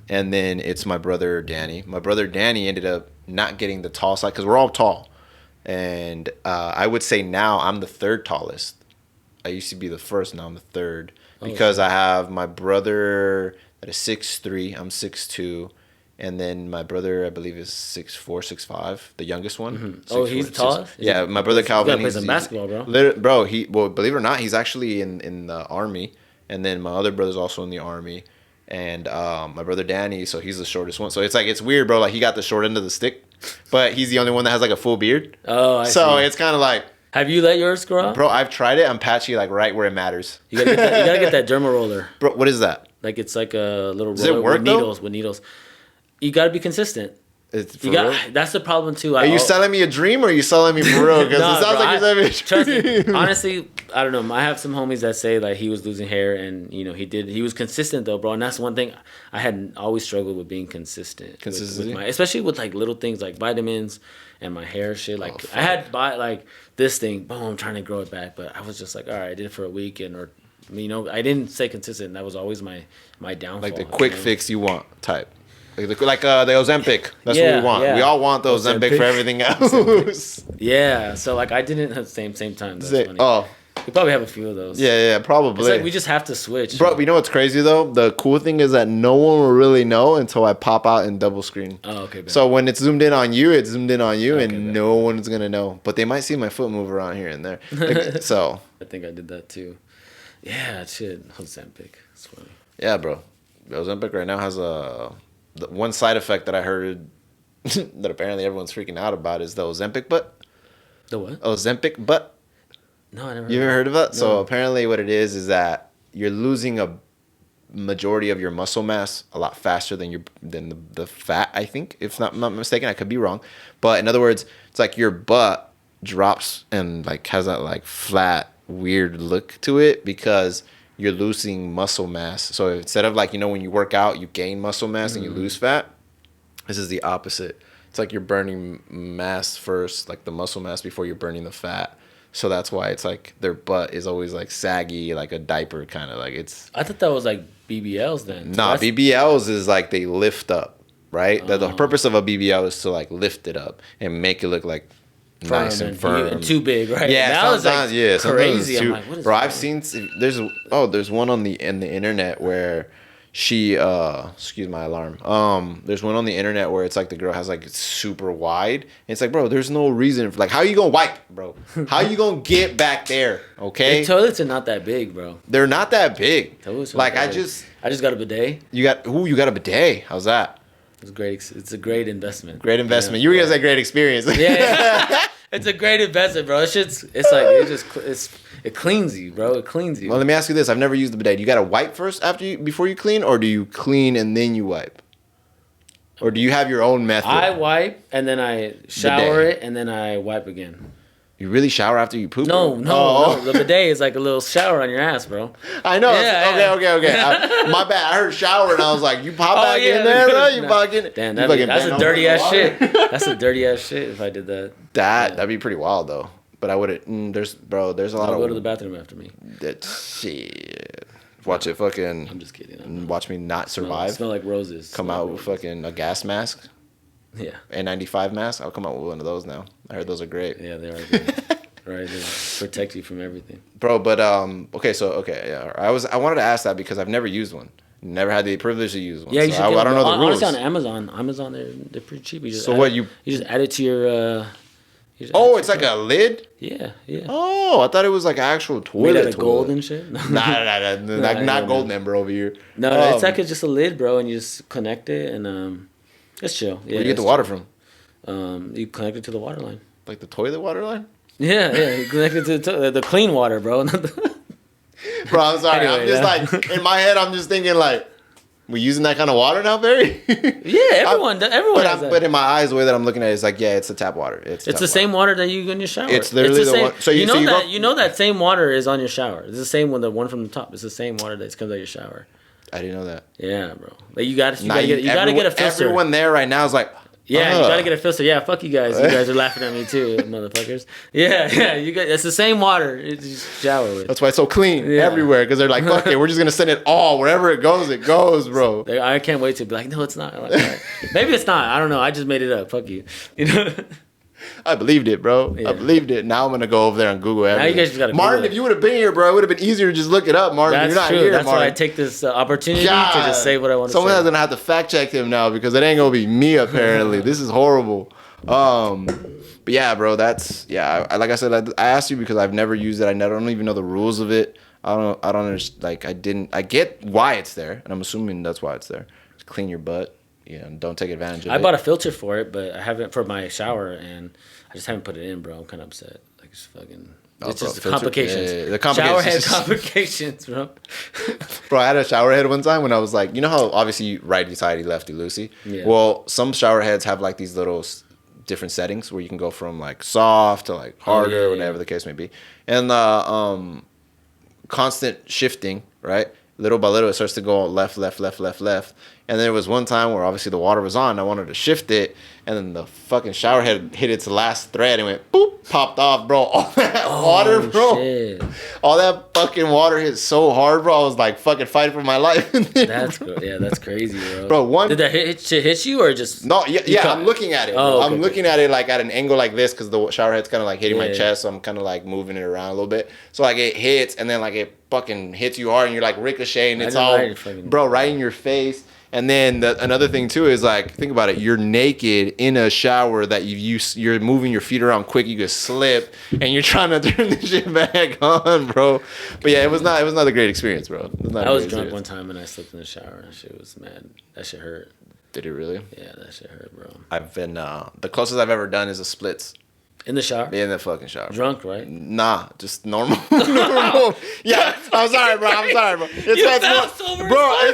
and then it's my brother Danny. My brother Danny ended up not getting the tall side because we're all tall, and I would say now I'm the third tallest. I used to be the first, now I'm the third because I have my brother that is 6'3", I'm 6'2". And then my brother, I believe, is 6'4", 6'5", the youngest one. Mm-hmm. Oh, he's tall? Yeah, my brother Calvin. He plays some basketball, bro. Bro, believe it or not, he's actually in the Army. And then my other brother's also in the Army. And my brother Danny, so he's the shortest one. So it's weird, bro. Like, he got the short end of the stick. But he's the only one that has, like, a full beard. Oh, I see. So it's kind of like... Have you let yours grow out? Bro, I've tried it. I'm patchy, like, right where it matters. You gotta get that derma roller. Bro, what is that? Like, it's like a little roller. Does it work, with needles. You gotta be consistent. That's the problem too. Are you selling me a dream or are you selling me for real? Because it sounds like you're selling me a dream. Trust me, honestly, I don't know. I have some homies that say like he was losing hair and you know he was consistent though, bro. And that's one thing I had always struggled with being consistent. Consistency, especially with like little things like vitamins and my hair shit. Like I had bought like this thing, boom, I'm trying to grow it back, but I was just like, all right, I did it for a week or you know, I didn't stay consistent. That was always my downfall. Like the quick fix you want type. Like the Ozempic. That's what we want. Yeah. We all want the Ozempic for everything else. Yeah. So like I didn't at the same time. That's funny. Oh. We probably have a few of those. Yeah, probably. It's like we just have to switch. Bro, you know what's crazy though? The cool thing is that no one will really know until I pop out in double screen. Oh, okay. So when it's zoomed in on you, it's zoomed in on you, okay, and no one's gonna know. But they might see my foot move around here and there. Like, so. I think I did that too. Yeah, shit. Ozempic. It's funny. Yeah, bro. Ozempic right now has the one side effect that I heard that apparently everyone's freaking out about is the Ozempic butt. The what? Ozempic butt. No, I never. You ever heard of it? No. So apparently, what it is that you're losing a majority of your muscle mass a lot faster than the fat. I think, if I'm not mistaken, I could be wrong. But in other words, it's like your butt drops and like has that like flat, weird look to it because you're losing muscle mass. So instead of like, when you work out, you gain muscle mass and you lose fat. This is the opposite. It's like you're burning mass first, like the muscle mass, before you're burning the fat. So that's why it's like their butt is always like saggy, like a diaper kind of like it's. I thought that was like BBLs then. Nah, BBLs is like they lift up, right? The purpose of a BBL is to like lift it up and make it look like nice and firm. And too big, right? Yeah, now it's like crazy. Too, I'm like, what is bro, that? I've seen there's one on the internet where she excuse my alarm. There's one on the internet where it's like the girl has like it's super wide. And it's like, bro, there's no reason for, like, how you gonna wipe, bro? How you gonna get back there? Okay. The toilets are not that big, bro. They're not that big. Like I big. just got a bidet. You got a bidet. How's that? It's great. It's a great investment. Great investment. You were gonna say great experience. Yeah. It's a great investment, bro. It cleans you, bro. It cleans you. Well, let me ask you this. I've never used the bidet. Do you got to wipe first before you clean, or do you clean and then you wipe? Or do you have your own method? I wipe and then I shower it and then I wipe again. You really shower after you poop? No. The bidet is like a little shower on your ass, bro. I know. Yeah, okay. My bad. I heard shower and I was like, you pop back in there, bro? You fucking... Damn, that's a dirty ass shit. That's a dirty ass shit if I did that. That'd be pretty wild, though. But I wouldn't... there's a lot of... Go to the bathroom after me. Shit. Watch it fucking... I'm just kidding. Watch me not survive. Smell like roses. Come out with fucking a gas mask. Yeah. N95 mask. I'll come out with one of those now. I heard those are great. Yeah, they are good. Right, they protect you from everything. Bro, but yeah. I wanted to ask that because I've never used one. Never had the privilege to use one. Yeah, you should. I don't know the rules. Honestly, on Amazon, they're pretty cheap. You just add it to your. It's like a lid. Yeah. Oh, I thought it was like an actual toilet. Made out of gold and shit. Nah, not gold member over here. No, it's like just a lid, bro, and you just connect it, and it's chill. Yeah, where do you get the water from? You connect it to the water line. Like the toilet water line? Yeah. You connect it to the clean water, bro. Bro, I'm sorry. Anyway, I'm just like in my head. I'm just thinking like, we using that kind of water now, Barry? Yeah, everyone has that. But in my eyes, the way that I'm looking at it is like, yeah, it's the tap water. It's the same water that you go in your shower. It's literally the one. So you know that same water is on your shower. It's the same one, the one from the top. It's the same water that comes out of your shower. I didn't know that. Yeah, bro. Like you gotta get a filter. Everyone there right now is like, yeah, you gotta get a filter. Yeah, fuck you guys. You guys are laughing at me too, motherfuckers. Yeah. You guys, it's the same water. It's just shower with. That's why it's so clean everywhere. Because they're like, fuck it, we're just gonna send it all wherever it goes, bro. I can't wait to be like, no, it's not. Like, right. Maybe it's not. I don't know. I just made it up. Fuck you. You know. I believed it, bro. Yeah. I believed it. Now I'm gonna go over there and Google everything. Now you guys just gotta Martin, if you would have been here, bro, it would have been easier to just look it up, Martin. That's You're not true. here, That's Martin. why I take this opportunity to just say what I want to say. Someone's gonna have to fact check him now because it ain't gonna be me. Apparently, this is horrible. But yeah, bro, like I said, I asked you because I've never used it. I don't even know the rules of it. I don't understand. Like I get why it's there, and I'm assuming that's why it's there. To clean your butt. Don't take advantage of it. I bought a filter for it, but I haven't for my shower, and I just haven't put it in, bro. I'm kind of upset. Like it's fucking. It's just the complications. Yeah. The complications. Showerhead complications, bro. Bro, I had a showerhead one time when I was like, you know how obviously righty-tighty, lefty-loosey? Yeah. Well, some showerheads have like these little different settings where you can go from like soft to like harder, whatever the case may be. And the constant shifting, right? Little by little, it starts to go left. And there was one time where obviously the water was on. I wanted to shift it, and then the fucking shower head hit its last thread and went boop, popped off, bro. All that water, bro. Shit. All that fucking water hit so hard, bro. I was like fucking fighting for my life. That's that's crazy, bro. Did that hit you or just? No, yeah. I'm looking at it. Oh, okay, I'm looking at it like at an angle like this because the shower head's kind of like hitting my chest, so I'm kind of like moving it around a little bit. So like it hits, and then like it fucking hits you hard, and you're like ricocheting. It's all, bro, right in your face. And then another thing too is like, think about it. You're naked in a shower that you're moving your feet around quick. You could slip, and you're trying to turn the shit back on, bro. But yeah, it was not a great experience, bro. I was drunk one time and I slipped in the shower. That shit was mad. That shit hurt. Did it really? Yeah, that shit hurt, bro. I've been the closest I've ever done is a splits. In the shower? Yeah, in the fucking shower. Drunk, right? Nah, just normal. Normal. Yeah, I'm sorry, bro. It's sober, bro.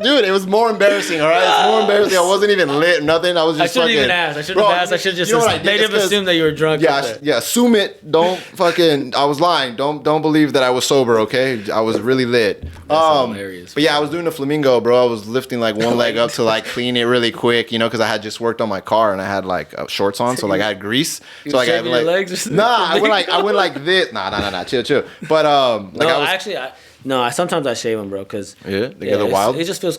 Dude, it was more embarrassing. All right, it's more embarrassing. I wasn't even lit, nothing. I was just. I shouldn't even ask. I shouldn't have asked. I should just. They didn't assume that you were drunk. Yeah. Assume it. Don't fucking. I was lying. Don't believe that I was sober. Okay, I was really lit. That's hilarious. But yeah, I was doing the flamingo, bro. I was lifting like one leg up to like clean it really quick, because I had just worked on my car and I had like shorts on, so like I had grease. So like I had like legs. I went like this. Nah. Chill. But sometimes I shave them, bro, because they get a little wild. It just feels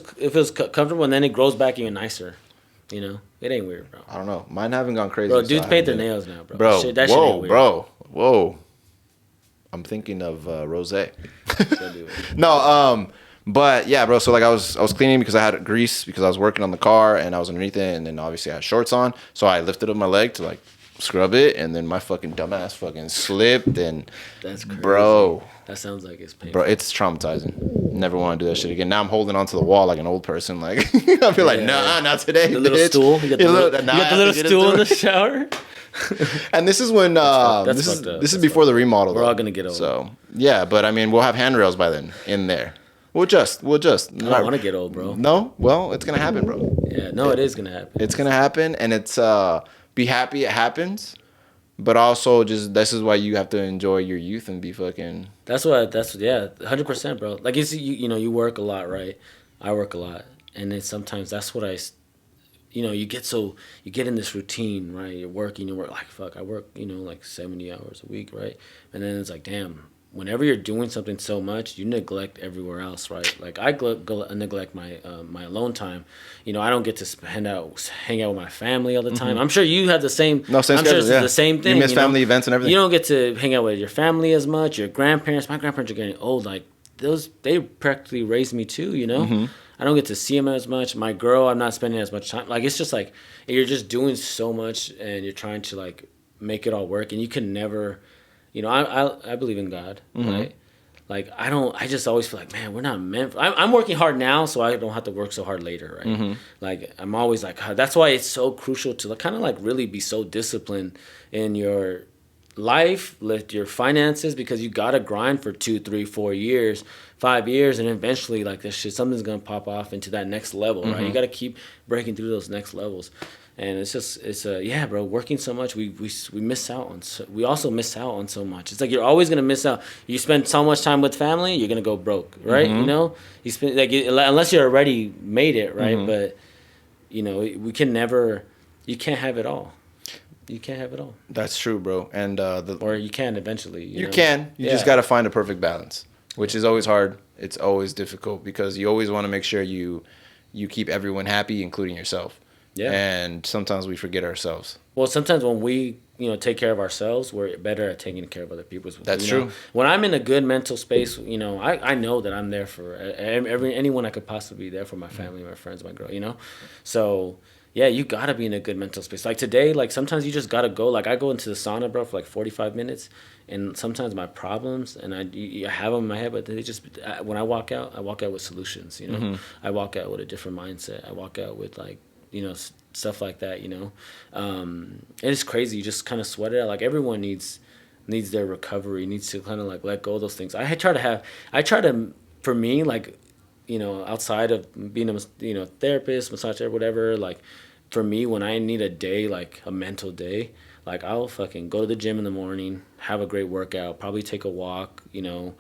comfortable, and then it grows back even nicer. It ain't weird, bro. I don't know. Mine haven't gone crazy. Bro, dudes paint their nails now, bro. Bro, that shit ain't weird. Whoa. I'm thinking of rosé. No, but yeah, bro. So like I was cleaning because I had grease because I was working on the car and I was underneath it, and then obviously I had shorts on, so I lifted up my leg to like scrub it, and then my fucking dumbass fucking slipped, and that's crazy. Bro, that sounds like it's painful. Bro, it's traumatizing. Never want to do that shit again. Now I'm holding onto the wall like an old person. Like I feel like, nah, not today. The little stool. You got the little stool in the shower. And this is when this is before the remodel. We're all gonna get old. So yeah, but I mean, we'll have handrails by then in there. We'll just. I don't want to get old, bro. No, well, it's gonna happen, bro. Yeah, no, it is gonna happen. It's gonna happen, and it's be happy it happens, but also just this is why you have to enjoy your youth and be fucking. That's 100%, bro. Like you work a lot, right? I work a lot, and then sometimes that's what you get in this routine, right? You're working, like fuck, I work, like 70 hours a week, right? And then it's like, damn. Whenever you're doing something so much, you neglect everywhere else, right? Like I neglect my my alone time. I don't get to hang out with my family all the time. Mm-hmm. I'm sure you have the same. No, same schedule, it's the same thing. You miss family events and everything. You don't get to hang out with your family as much. Your grandparents. My grandparents are getting old. Like they practically raised me too. Mm-hmm. I don't get to see them as much. My girl, I'm not spending as much time. Like it's just like you're just doing so much, and you're trying to like make it all work, and you can never. I believe in God, mm-hmm. right? Like I just always feel like, man, we're not meant for, I'm working hard now, so I don't have to work so hard later, right? Mm-hmm. Like I'm always like, that's why it's so crucial to kind of like really be so disciplined in your life, with your finances, because you gotta grind for 2, 3, 4 years, 5 years, and eventually like this shit, something's gonna pop off into that next level, mm-hmm. right? You gotta keep breaking through those next levels. And bro, working so much, we miss out on. We also miss out on so much. It's like you're always gonna miss out. You spend so much time with family, you're gonna go broke, right? Mm-hmm. You spend unless you already made it, right? Mm-hmm. But we can never. You can't have it all. You can't have it all. That's true, bro. And or you can eventually. You can. You just gotta find a perfect balance, which is always hard. It's always difficult because you always want to make sure you keep everyone happy, including yourself. Yeah. And sometimes we forget ourselves. Well, sometimes when we, take care of ourselves, we're better at taking care of other people. That's true. When I'm in a good mental space, I know that I'm there for anyone I could possibly be there for, my family, my friends, my girl, So, yeah, you got to be in a good mental space. Like today, like sometimes you just got to go. Like I go into the sauna, bro, for like 45 minutes. And sometimes my problems, and I have them in my head, but they just, when I walk out with solutions, Mm-hmm. I walk out with a different mindset. I walk out with like, stuff like that, and it's crazy. You just kind of sweat it out. Like everyone needs their recovery, needs to kind of like let go of those things. I try to, for me, like, outside of being a therapist, massage therapist, whatever, like for me, when I need a day, like a mental day, like I'll fucking go to the gym in the morning, have a great workout, probably take a walk, do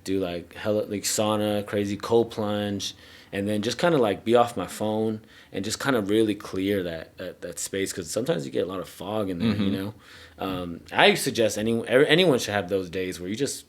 like sauna, crazy cold plunge. and then just kind of like be off my phone and just kind of really clear that space, because sometimes you get a lot of fog in there, you know. I suggest anyone should have those days where you just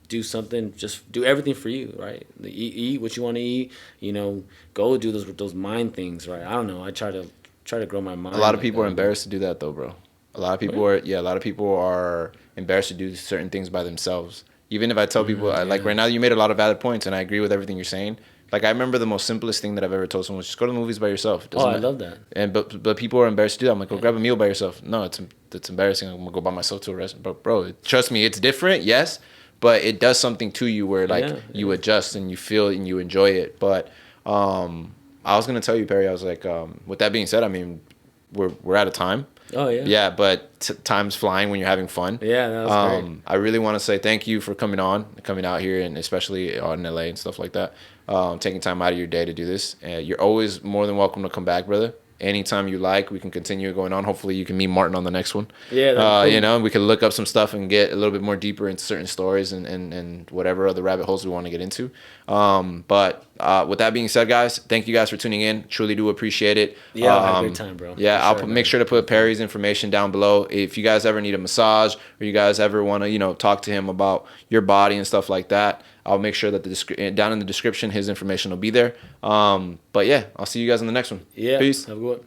do something, just do everything for you, right? Eat what you want to eat, you know, go do those mind things, right? I don't know. I try to grow my mind. A lot of people are embarrassed to do that though, bro. A lot of people are embarrassed to do certain things by themselves. Even if I tell people, like right now, you made a lot of valid points, and I agree with everything you're saying. Like I remember the most simplest thing that I've ever told someone was just go to the movies by yourself. I love that. And but people are embarrassed to do that. I'm like, go grab a meal by yourself. No, it's embarrassing. I'm gonna go by myself to a restaurant. But bro, trust me, it's different. Yes, but it does something to you where like you adjust and you feel and you enjoy it. But I was gonna tell you, Perry. I was like, with that being said, I mean, we're out of time. Oh yeah. Yeah, but time's flying when you're having fun. Yeah, that was great. I really want to say thank you for coming out here, and especially in LA and stuff like that. Taking time out of your day to do this. You're always more than welcome to come back, brother. Anytime you like, we can continue going on. Hopefully, you can meet Martin on the next one. Yeah, cool. You know, we can look up some stuff and get a little bit more deeper into certain stories and whatever other rabbit holes we want to get into. But with that being said, guys, thank you guys for tuning in. Truly do appreciate it. Yeah, I had a great time, bro. Yeah, I'll make sure to put Perry's information down below. If you guys ever need a massage or you guys ever want to, you know, talk to him about your body and stuff like that, I'll make sure that down in the description, his information will be there. But yeah, I'll see you guys in the next one. Yeah. Peace. Have a good one.